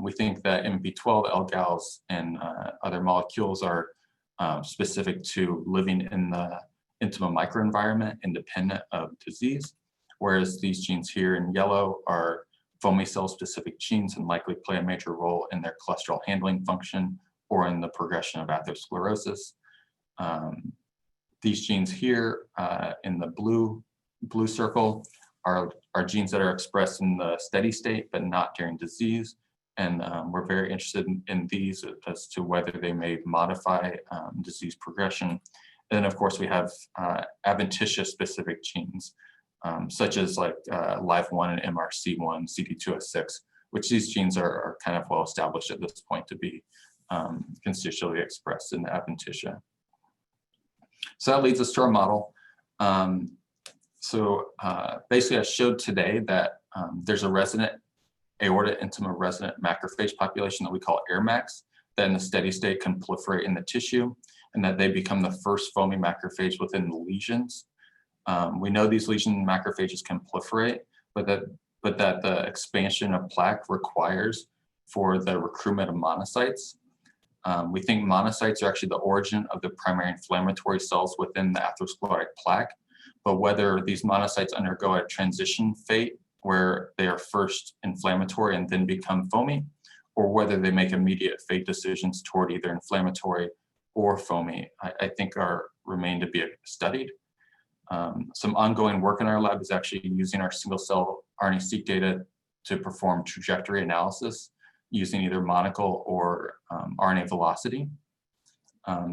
We think that MP12, LGALs, and other molecules are specific to living in the intima microenvironment independent of disease, whereas these genes here in yellow are foamy cell specific genes and likely play a major role in their cholesterol handling function or in the progression of atherosclerosis. These genes here in the blue circle are genes that are expressed in the steady state but not during disease. And we're very interested in these as to whether they may modify disease progression. And then of course we have adventitious specific genes, such as like LIVE1 and MRC1, CD206, which these genes are kind of well established at this point to be constitutively expressed in the adventitia. So that leads us to our model. Basically I showed today that there's a resident aorta intima-resident macrophage population that we call AirMacs that in the steady state can proliferate in the tissue, and that they become the first foamy macrophage within the lesions. We know these lesion macrophages can proliferate, but that the expansion of plaque requires for the recruitment of monocytes. We think monocytes are actually the origin of the primary inflammatory cells within the atherosclerotic plaque, but whether these monocytes undergo a transition fate where they are first inflammatory and then become foamy, or whether they make immediate fate decisions toward either inflammatory or foamy, I think remain to be studied. Some ongoing work in our lab is actually using our single-cell RNA-seq data to perform trajectory analysis using either monocle or RNA velocity.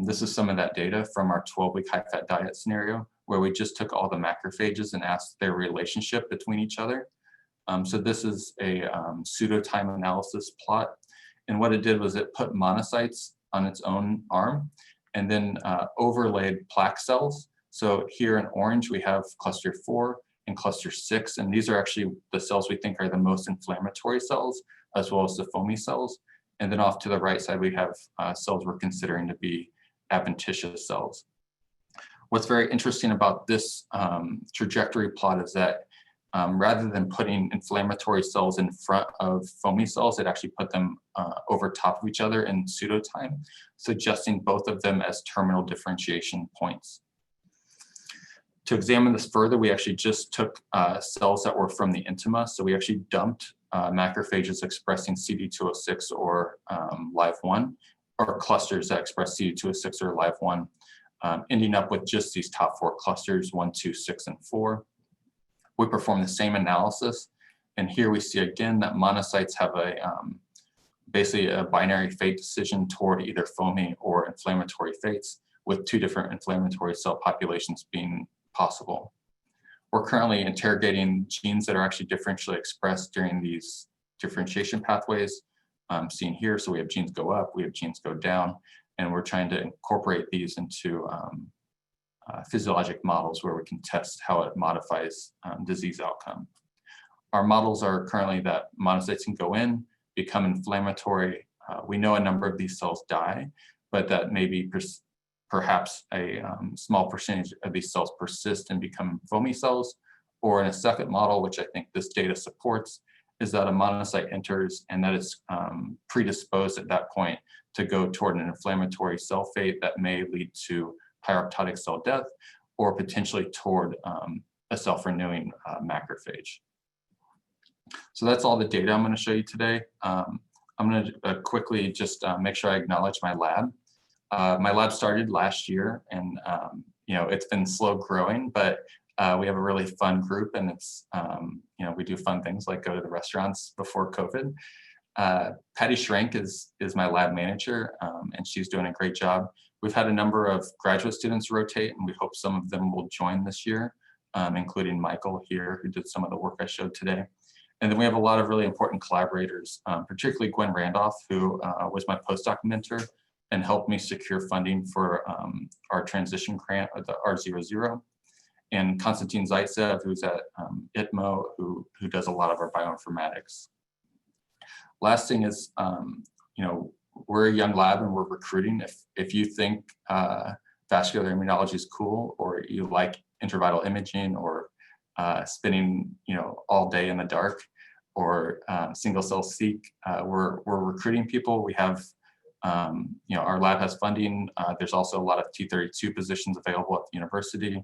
This is some of that data from our 12-week high-fat diet scenario, where we just took all the macrophages and asked their relationship between each other. So this is a pseudo-time analysis plot. And what it did was it put monocytes on its own arm and then overlaid plaque cells. So here in orange, we have cluster 4 and cluster 6, and these are actually the cells we think are the most inflammatory cells, as well as the foamy cells. And then off to the right side, we have cells we're considering to be adventitious cells. What's very interesting about this trajectory plot is that rather than putting inflammatory cells in front of foamy cells, it actually put them over top of each other in pseudotime, suggesting both of them as terminal differentiation points. To examine this further, we actually just took cells that were from the intima. So we actually dumped macrophages expressing CD206 or LIVE1, or clusters that express CD206 or LIVE1, ending up with just these top 4 clusters, 1, 2, 6, and 4. We perform the same analysis, and here we see again that monocytes have a basically a binary fate decision toward either foamy or inflammatory fates, with 2 different inflammatory cell populations being possible. We're currently interrogating genes that are actually differentially expressed during these differentiation pathways seen here. So we have genes go up, we have genes go down, and we're trying to incorporate these into physiologic models where we can test how it modifies disease outcome. Our models are currently that monocytes can go in, become inflammatory. We know a number of these cells die, but that maybe perhaps a small percentage of these cells persist and become foamy cells. Or in a second model, which I think this data supports, is that a monocyte enters and that is predisposed at that point to go toward an inflammatory cell fate that may lead to pyroptotic cell death, or potentially toward a self-renewing macrophage. So that's all the data I'm going to show you today. I'm going to quickly just make sure I acknowledge my lab. My lab started last year, and it's been slow growing, but we have a really fun group, and it's we do fun things like go to the restaurants before COVID. Patty Schrank is my lab manager, and she's doing a great job. We've had a number of graduate students rotate, and we hope some of them will join this year, including Michael here, who did some of the work I showed today. And then we have a lot of really important collaborators, particularly Gwen Randolph, who was my postdoc mentor, and helped me secure funding for our transition grant, the R00. And Konstantin Zaitsev, who's at ITMO, who does a lot of our bioinformatics. Last thing is, you know, we're a young lab and we're recruiting. If you think vascular immunology is cool, or you like intravital imaging, or spinning, you know, all day in the dark, or single cell seq, we're recruiting people. We have, you know, our lab has funding. There's also a lot of T32 positions available at the university.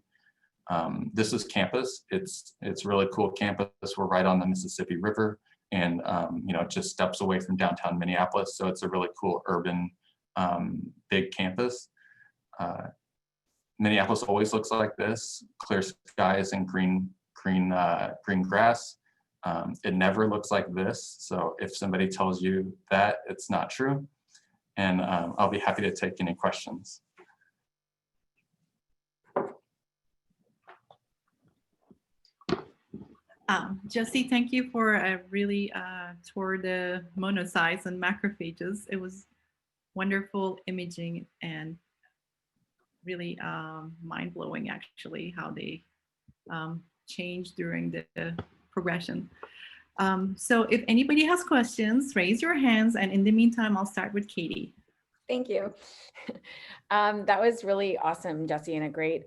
This is campus. It's a really cool campus. We're right on the Mississippi River, and you know, just steps away from downtown Minneapolis. So it's a really cool urban, big campus. Minneapolis always looks like this: clear skies and green grass. It never looks like this. So if somebody tells you that, it's not true. And I'll be happy to take any questions. Jesse, thank you for a really tour the monocytes and macrophages. It was wonderful imaging and really mind-blowing, actually, how they change during the progression. So if anybody has questions, raise your hands, and in the meantime, I'll start with Katie. Thank you. That was really awesome, Jesse, and a great,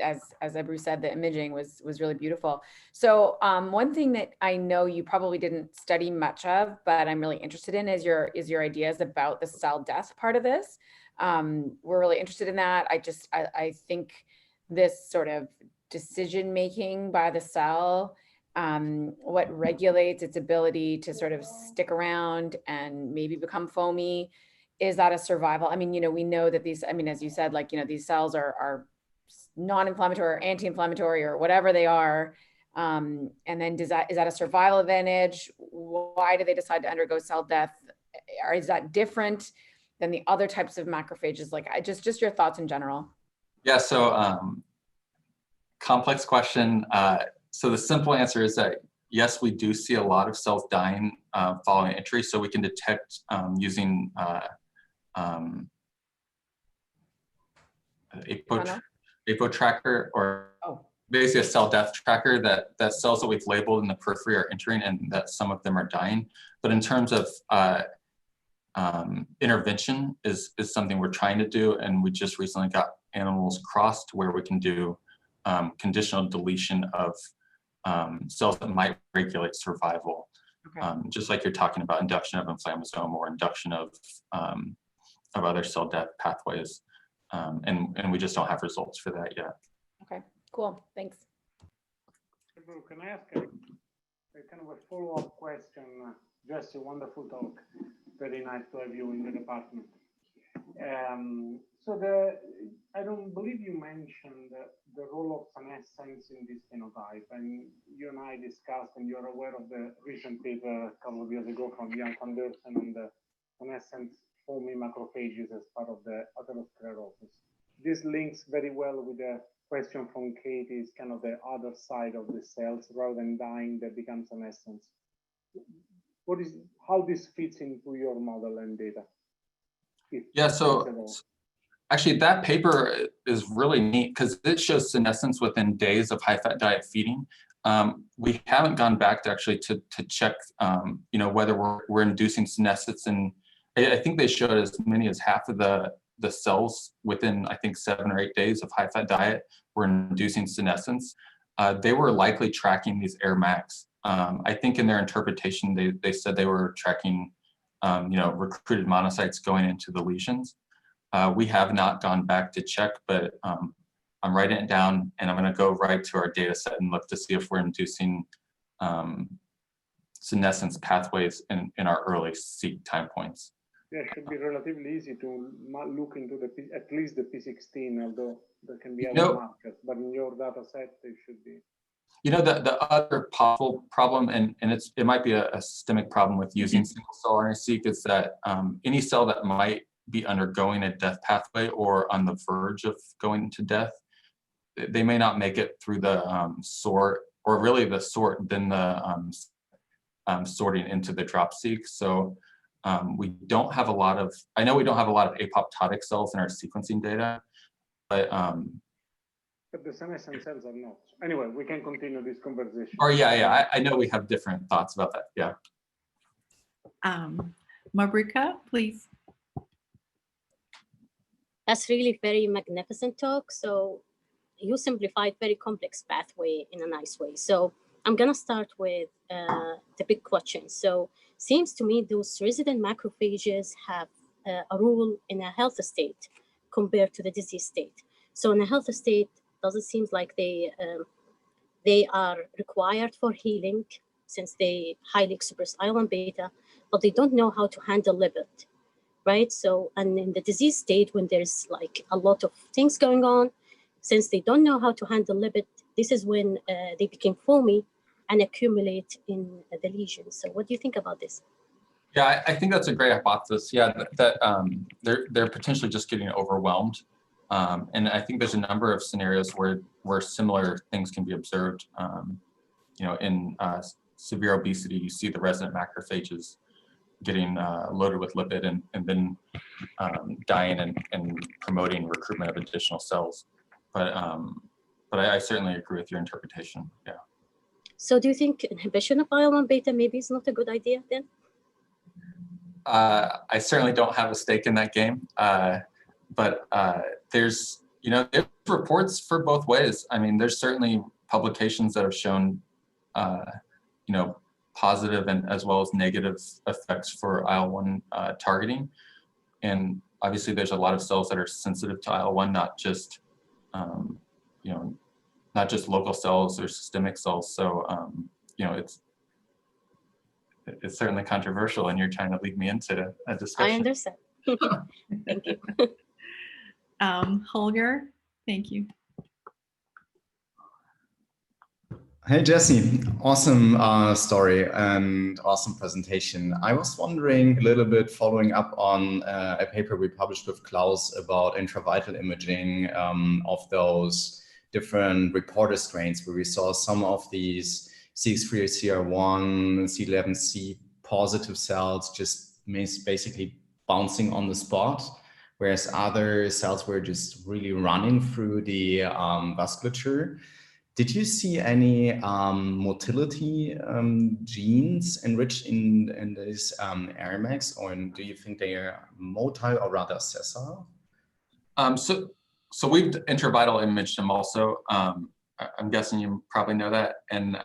as Ebru said, the imaging was really beautiful. So one thing that I know you probably didn't study much of, but I'm really interested in is your ideas about the cell death part of this. We're really interested in that. I think this sort of decision making by the cell, what regulates its ability to sort of stick around and maybe become foamy. Is that a survival? I mean, you know, we know that these, I mean, as you said, like, you know, these cells are non-inflammatory or anti-inflammatory or whatever they are. And then is that a survival advantage? Why do they decide to undergo cell death? Or is that different than the other types of macrophages? Like, just your thoughts in general. Yeah, so complex question. So the simple answer is that yes, we do see a lot of cells dying following entry. So we can detect using APO tracker, or basically a cell death tracker, that cells that we've labeled in the periphery are entering and that some of them are dying. But in terms of intervention is something we're trying to do, and we just recently got animals crossed where we can do conditional deletion of cells that might regulate survival. Okay. Just like you're talking about induction of inflammasome or induction of other cell death pathways. And we just don't have results for that yet. Okay, cool, thanks. Can I ask a kind of a follow-up question? Jesse, wonderful talk. Very nice to have you in the department. I don't believe you mentioned the role of senescence in this phenotype, and you and I discussed, and you're aware of the recent paper a couple of years ago from Jan van Dersen on the senescent foamy macrophages as part of the atherosclerosis. This links very well with the question from Katie, is kind of the other side of the cells, rather than dying, they become senescent. How this fits into your model and data? Yeah, so actually that paper is really neat because it shows senescence within days of high-fat diet feeding. We haven't gone back to actually to check, you know, whether we're inducing senescence, and I think they showed as many as half of the cells within, I think, 7 or 8 days of high-fat diet were inducing senescence. They were likely tracking these air max. I think in their interpretation, they said they were tracking, you know, recruited monocytes going into the lesions. We have not gone back to check, but I'm writing it down, and I'm going to go right to our data set and look to see if we're inducing senescence pathways in our early seq time points. Yeah, it should be relatively easy to look into at least the P16, although there can be other markers, but in your data set, they should be. You know, the other possible problem, and it might be a systemic problem with using single cell RNA-seq, is that any cell that might be undergoing a death pathway or on the verge of going to death, they may not make it through the sort, or really the sort, then the sorting into the drop seq. So We don't have a lot of, I know we don't have a lot of apoptotic cells in our sequencing data, but the senescent cells are not. Anyway, we can continue this conversation. or yeah, I know we have different thoughts about that. Yeah. Mabrika, please. That's really very magnificent talk. So you simplified very complex pathway in a nice way. So I'm gonna start with the big question. So seems to me those resident macrophages have a role in a healthy state compared to the disease state. So in a healthy state, does it seem like they are required for healing since they highly express IL-1 beta, but they don't know how to handle lipid, right? So, and in the disease state, when there's like a lot of things going on, since they don't know how to handle lipid, this is when they become foamy and accumulate in the lesion. So what do you think about this? Yeah, I think that's a great hypothesis. Yeah, they're potentially just getting overwhelmed. And I think there's a number of scenarios where similar things can be observed. You know, in severe obesity, you see the resident macrophages getting loaded with lipid and then dying and promoting recruitment of additional cells. But I certainly agree with your interpretation. Yeah. So do you think inhibition of IL-1 beta maybe is not a good idea then? I certainly don't have a stake in that game, but there's reports for both ways. I mean, there's certainly publications that have shown positive and as well as negative effects for IL-1 targeting, and obviously there's a lot of cells that are sensitive to IL-1, not just not just local cells or systemic cells. So it's certainly controversial, and you're trying to lead me into a discussion. I understand. Thank you. Holger, thank you. Hey, Jesse, awesome story and awesome presentation. I was wondering a little bit, following up on a paper we published with Klaus about intravital imaging of those different reporter strains, where we saw some of these CX3CR1, C11C positive cells just basically bouncing on the spot, whereas other cells were just really running through the vasculature. Did you see any motility genes enriched in these AirMacs, or do you think they are motile or rather sessile? So we've intravital imaged them also. I'm guessing you probably know that. And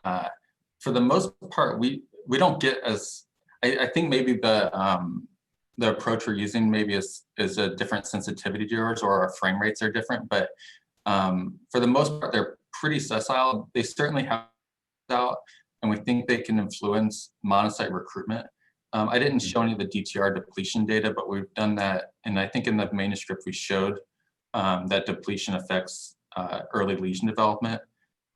for the most part, we don't get as, I think maybe the approach we're using maybe is a different sensitivity to yours, or our frame rates are different. But for the most part, they're pretty sessile. They certainly have out, and we think they can influence monocyte recruitment. I didn't show any of the DTR depletion data, but we've done that. And I think in the manuscript we showed that depletion affects early lesion development.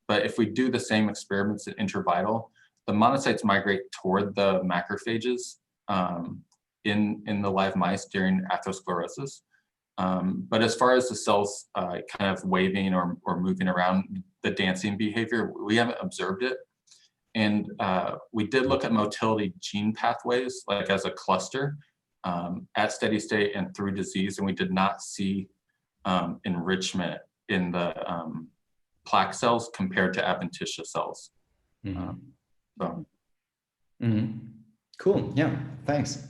But if we do the same experiments at intravital, the monocytes migrate toward the macrophages in the live mice during atherosclerosis. But as far as the cells kind of waving or moving around, the dancing behavior, we haven't observed it. And we did look at motility gene pathways, like as a cluster, at steady state and through disease, and we did not see enrichment in the plaque cells compared to adventitious cells. Cool, yeah, thanks.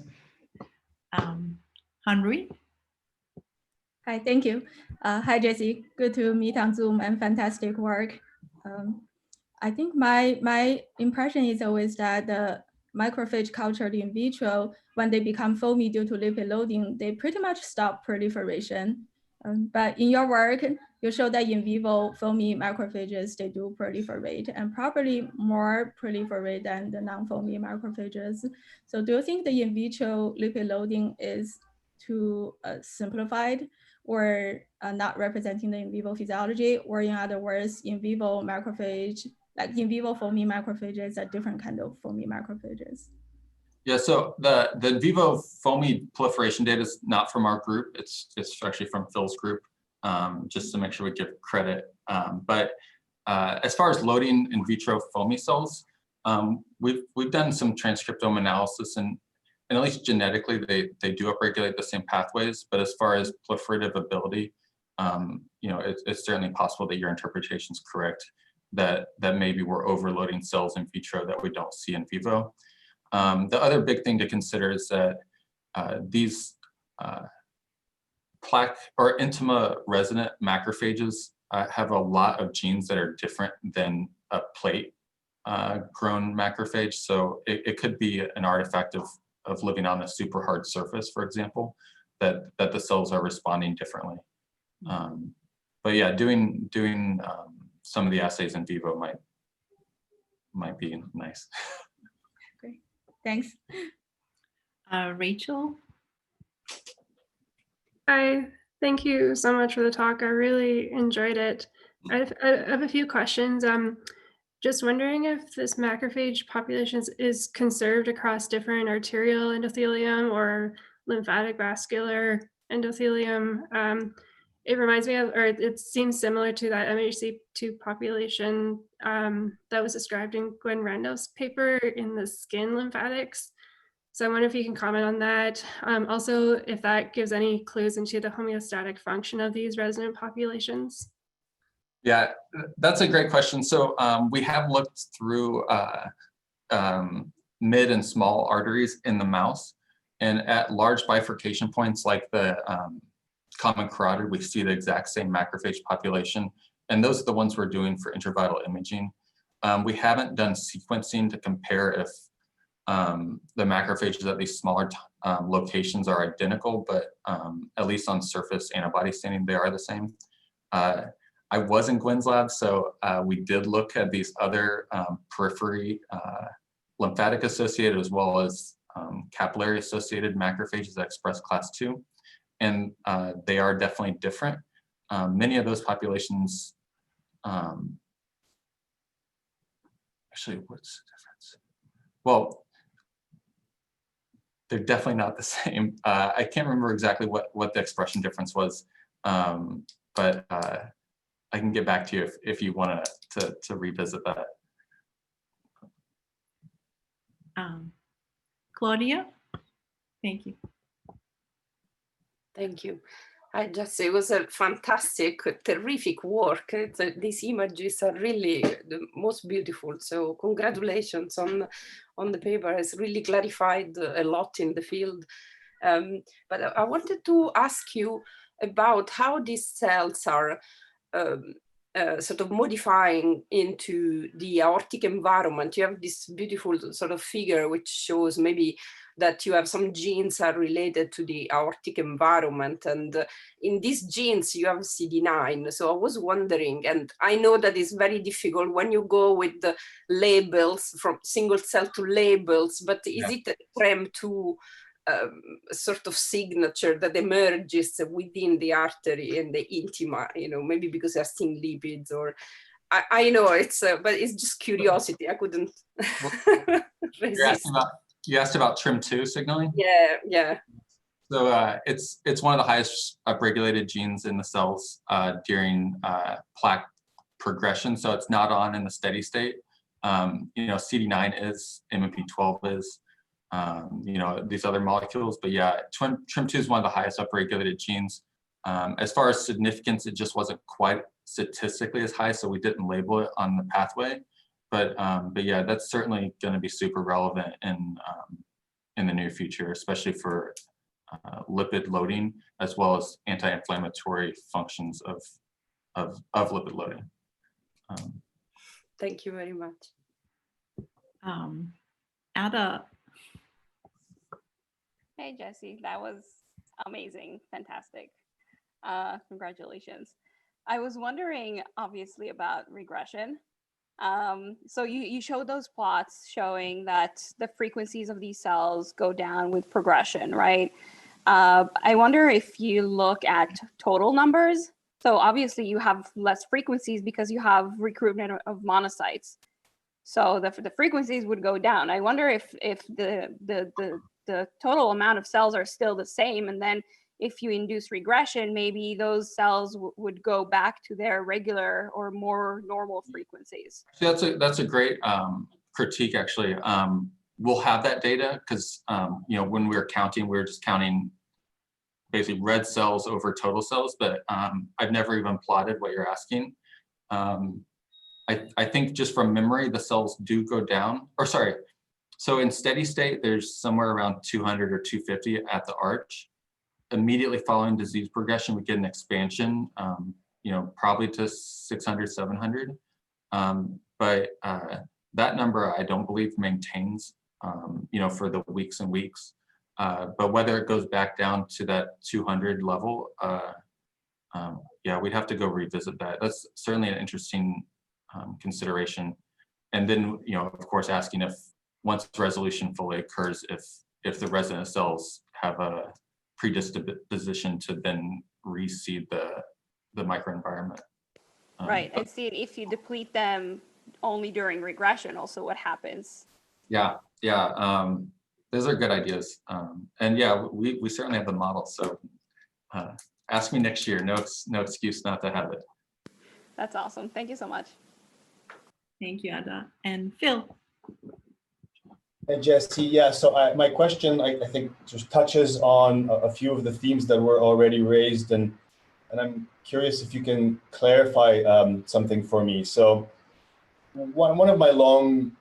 Henry? Hi, thank you. Hi, Jesse. Good to meet on Zoom and fantastic work. I think my impression is always that the macrophage cultured in vitro, when they become foamy due to lipid loading, they pretty much stop proliferation. But in your work, you show that in vivo foamy macrophages, they do proliferate, and probably more proliferate than the non-foamy macrophages. So do you think the in vitro lipid loading is too simplified, or not representing the in vivo physiology, or in other words, in vivo macrophage, like in vivo foamy macrophages are different kind of foamy macrophages? Yeah, so the in vivo foamy proliferation data is not from our group. It's actually from Phil's group, just to make sure we give credit. But as far as loading in vitro foamy cells, we've done some transcriptome analysis, and and at least genetically, they do upregulate the same pathways. But as far as proliferative ability, you know, it's certainly possible that your interpretation is correct, that maybe we're overloading cells in vitro that we don't see in vivo. The other big thing to consider is that these plaque or intima-resident macrophages have a lot of genes that are different than a plate grown macrophage. So it could be an artifact of living on a super hard surface, for example, that the cells are responding differently. But yeah, doing some of the assays in vivo might be nice. Great, thanks. Rachel? Hi, thank you so much for the talk. I really enjoyed it. I have a few questions. Just wondering if this macrophage population is conserved across different arterial endothelium or lymphatic vascular endothelium. It reminds me of, or it seems similar to that MHC2 population that was described in Gwen Rando's paper in the skin lymphatics. So I wonder if you can comment on that. Also, if that gives any clues into the homeostatic function of these resident populations. Yeah, that's a great question. So we have looked through mid and small arteries in the mouse, and at large bifurcation points like the common carotid, we see the exact same macrophage population, and those are the ones we're doing for intravital imaging. We haven't done sequencing to compare if the macrophages at these smaller locations are identical, but at least on surface antibody staining, they are the same. I was in Gwen's lab, so we did look at these other periphery lymphatic associated as well as capillary associated macrophages that express class 2, and they are definitely different. Many of those populations, actually, what's the difference? Well, they're definitely not the same. I can't remember exactly what the expression difference was, but I can get back to you if you want to revisit that. Claudia? Thank you. Thank you. It was a fantastic, terrific work. These images are really the most beautiful. So congratulations on the paper. It's really clarified a lot in the field. But I wanted to ask you about how these cells are sort of modifying into the aortic environment. You have this beautiful sort of figure which shows maybe that you have some genes are related to the aortic environment, and in these genes you have CD9. So I was wondering, and I know that it's very difficult when you go with the labels from single cell to labels, but is it a TREM2 sort of signature that emerges within the artery and the intima, you know, maybe because they're thin lipids, or I know it's, but it's just curiosity. I couldn't resist. You asked about TREM2 signaling? Yeah. So it's one of the highest upregulated genes in the cells during plaque progression. So it's not on in the steady state. You know, CD9 is, MMP12 is, you know, these other molecules. But yeah, TREM2 is one of the highest upregulated genes. As far as significance, it just wasn't quite statistically as high, so we didn't label it on the pathway. But yeah, that's certainly going to be super relevant in the near future, especially for lipid loading as well as anti-inflammatory functions of lipid loading. Thank you very much. Ada. Hey, Jesse, that was amazing, fantastic. Congratulations. I was wondering, obviously, about regression. So you showed those plots showing that the frequencies of these cells go down with progression, right? I wonder if you look at total numbers. So obviously you have less frequencies because you have recruitment of monocytes. So the frequencies would go down. I wonder if the total amount of cells are still the same, and then if you induce regression, maybe those cells would go back to their regular or more normal frequencies. So that's a great critique, actually. we'll have that data because, you know, when we were counting, we were just counting basically red cells over total cells, but I've never even plotted what you're asking. I think just from memory, the cells do go down, or sorry. So in steady state, there's somewhere around 200 or 250 at the arch. Immediately following disease progression, we get an expansion, you know, probably to 600, 700. But that number, I don't believe maintains, you know, for the weeks and weeks. But whether it goes back down to that 200 level, yeah, we'd have to go revisit that. That's certainly an interesting consideration. And then, you know, of course, asking if once resolution fully occurs, if the resident cells have a predisposition to then reseed the microenvironment. Right, and see if you deplete them only during regression, also what happens. Yeah, yeah, those are good ideas. And yeah, we certainly have the model. So ask me next year. No excuse not to have it. That's awesome. Thank you so much. Thank you, Ada. And Phil. Hey, Jesse. Yeah, so my question, I think, just touches on a few of the themes that were already raised, and I'm curious if you can clarify something for me. So one of my long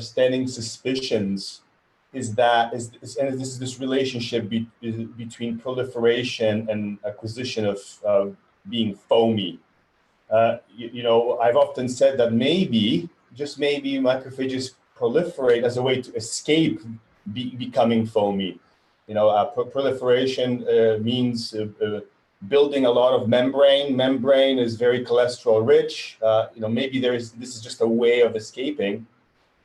standing suspicions is that this relationship between proliferation and acquisition of being foamy. You know, I've often said that maybe, just maybe, macrophages proliferate as a way to escape becoming foamy. You know, proliferation means building a lot of membrane. Membrane is very cholesterol rich. You know, maybe this is just a way of escaping.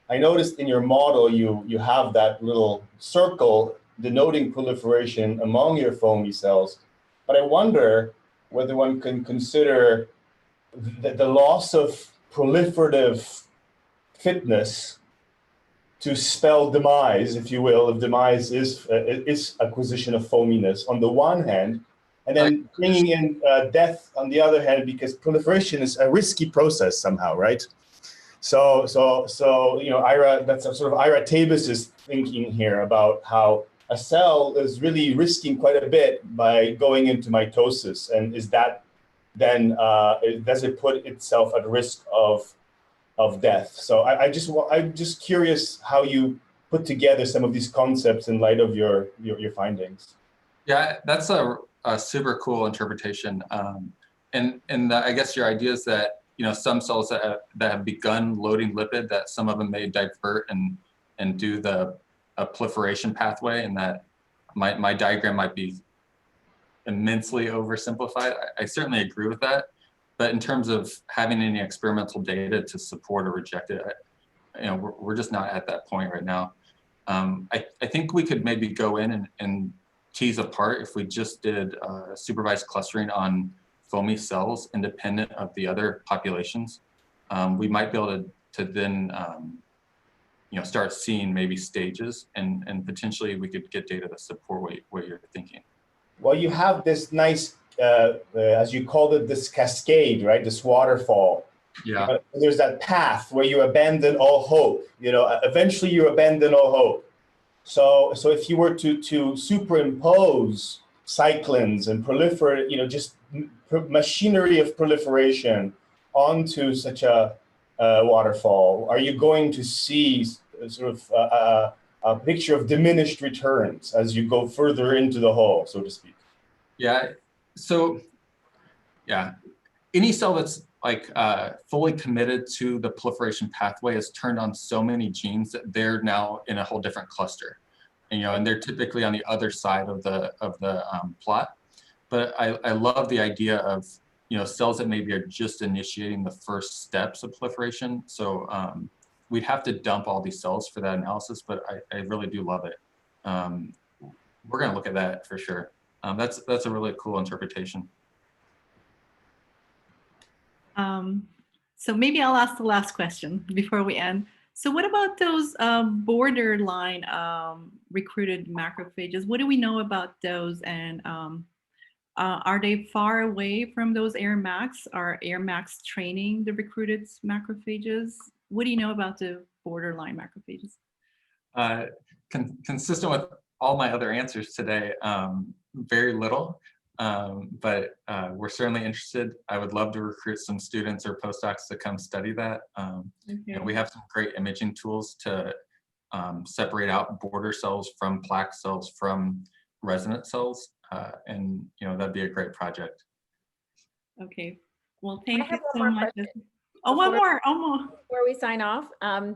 I noticed in your model, you have that little circle denoting proliferation among your foamy cells. But I wonder whether one can consider the loss of proliferative fitness to spell demise, if you will, if demise is acquisition of foaminess on the one hand, and then bringing in death on the other hand, because proliferation is a risky process somehow, right? So you know, Ira, that's a sort of Ira Tabus's thinking here about how a cell is really risking quite a bit by going into mitosis, and is that then does it put itself at risk of death? So I'm just curious how you put together some of these concepts in light of your findings. Yeah, that's a super cool interpretation. And I guess your idea is that, you know, some cells that have begun loading lipid, that some of them may divert and do a proliferation pathway, and that my diagram might be immensely oversimplified. I certainly agree with that. But in terms of having any experimental data to support or reject it, you know, we're just not at that point right now. I think we could maybe go in and tease apart if we just did supervised clustering on foamy cells independent of the other populations. We might be able to then you know, start seeing maybe stages, and potentially we could get data to support what you're thinking. Well, you have this nice, as you called it, this cascade, right? This waterfall. Yeah. There's that path where you abandon all hope. You know, eventually you abandon all hope. So if you were to superimpose cyclins and proliferate, you know, just machinery of proliferation onto such a waterfall, are you going to see sort of a picture of diminished returns as you go further into the hole, so to speak? Yeah. So, yeah, any cell that's like fully committed to the proliferation pathway has turned on so many genes that they're now in a whole different cluster, and, you know, and they're typically on the other side of the plot. But I love the idea of, you know, cells that maybe are just initiating the first steps of proliferation. So we'd have to dump all these cells for that analysis, but I really do love it. We're going to look at that for sure. That's a really cool interpretation. So maybe I'll ask the last question before we end. So what about those borderline recruited macrophages? What do we know about those? And are they far away from those AirMacs? Are AirMacs training the recruited macrophages? What do you know about the borderline macrophages? Consistent with all my other answers today, very little, but we're certainly interested. I would love to recruit some students or postdocs to come study that. And we have some great imaging tools to separate out border cells from plaque cells from resident cells, and that'd be a great project. Okay, well, thank you so more much. question. Oh, one more. Before we sign off, I'm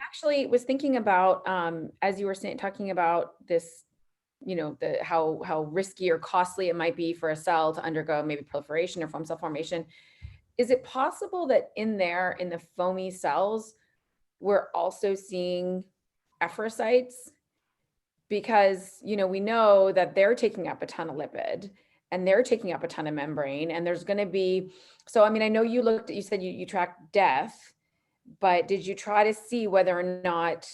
actually was thinking about as you were talking about this, how risky or costly it might be for a cell to undergo maybe proliferation or foam cell formation. Is it possible that in the foamy cells, we're also seeing atherosclerosis? Because we know that they're taking up a ton of lipid and they're taking up a ton of membrane, and there's going to be, so I mean, I know you said you tracked death, but did you try to see whether or not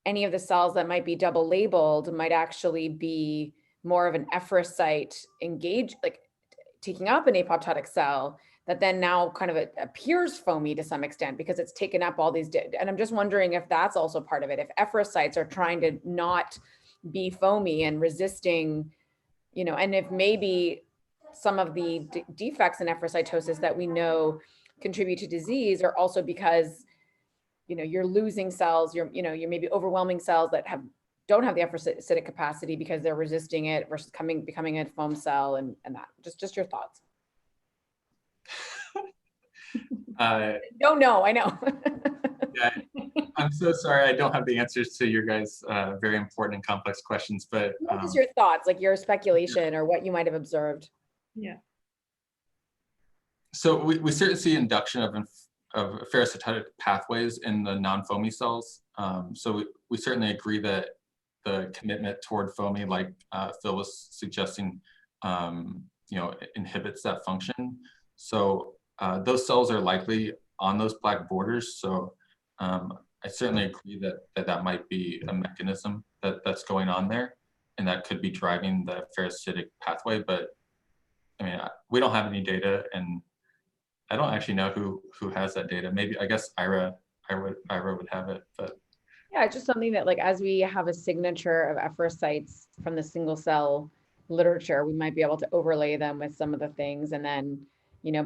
any of the cells that might be double labeled might actually be more of an atherosclerosis engaged, like taking up an apoptotic cell that then now kind of appears foamy to some extent because it's taken up all these, and I'm just wondering if that's also part of it, if atherosclerosis are trying to not be foamy and resisting, and if maybe some of the defects in atherosclerosis that we know contribute to disease are also because, you're losing cells, you're maybe overwhelming cells that don't have the atherosclerotic capacity because they're resisting it versus becoming a foam cell and that. Just your thoughts. Don't know, I know. Yeah, I'm so sorry. I don't have the answers to your guys' very important and complex questions, but just your thoughts, like your speculation or what you might have observed. Yeah. So we certainly see induction of phagocytic pathways in the non-foamy cells. So we certainly agree that the commitment toward foamy, like Phil was suggesting, inhibits that function. So those cells are likely on those plaque borders. So I certainly agree that might be a mechanism that's going on there, and that could be driving the phagocytic pathway. But I mean, we don't have any data, and I don't actually know who has that data. Maybe, I guess Ira would have it, but. Yeah, it's just something that, like, as we have a signature of atherosclerosis from the single cell literature, we might be able to overlay them with some of the things, and then,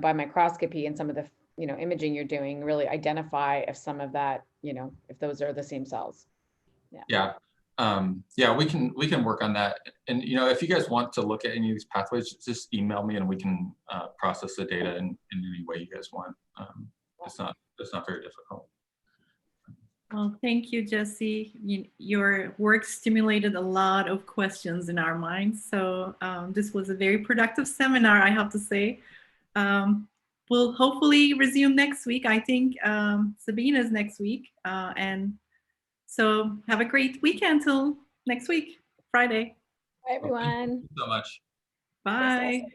by microscopy and some of the, imaging you're doing, really identify if some of that, if those are the same cells. Yeah. Yeah, we can work on that. And, if you guys want to look at any of these pathways, just email me and we can process the data in any way you guys want. It's not very difficult. Well, thank you, Jesse. Your work stimulated a lot of questions in our minds. So this was a very productive seminar, I have to say. We'll hopefully resume next week. I think Sabine is next week. And so have a great weekend till next week, Friday. Bye, everyone. Thank you so much. Bye.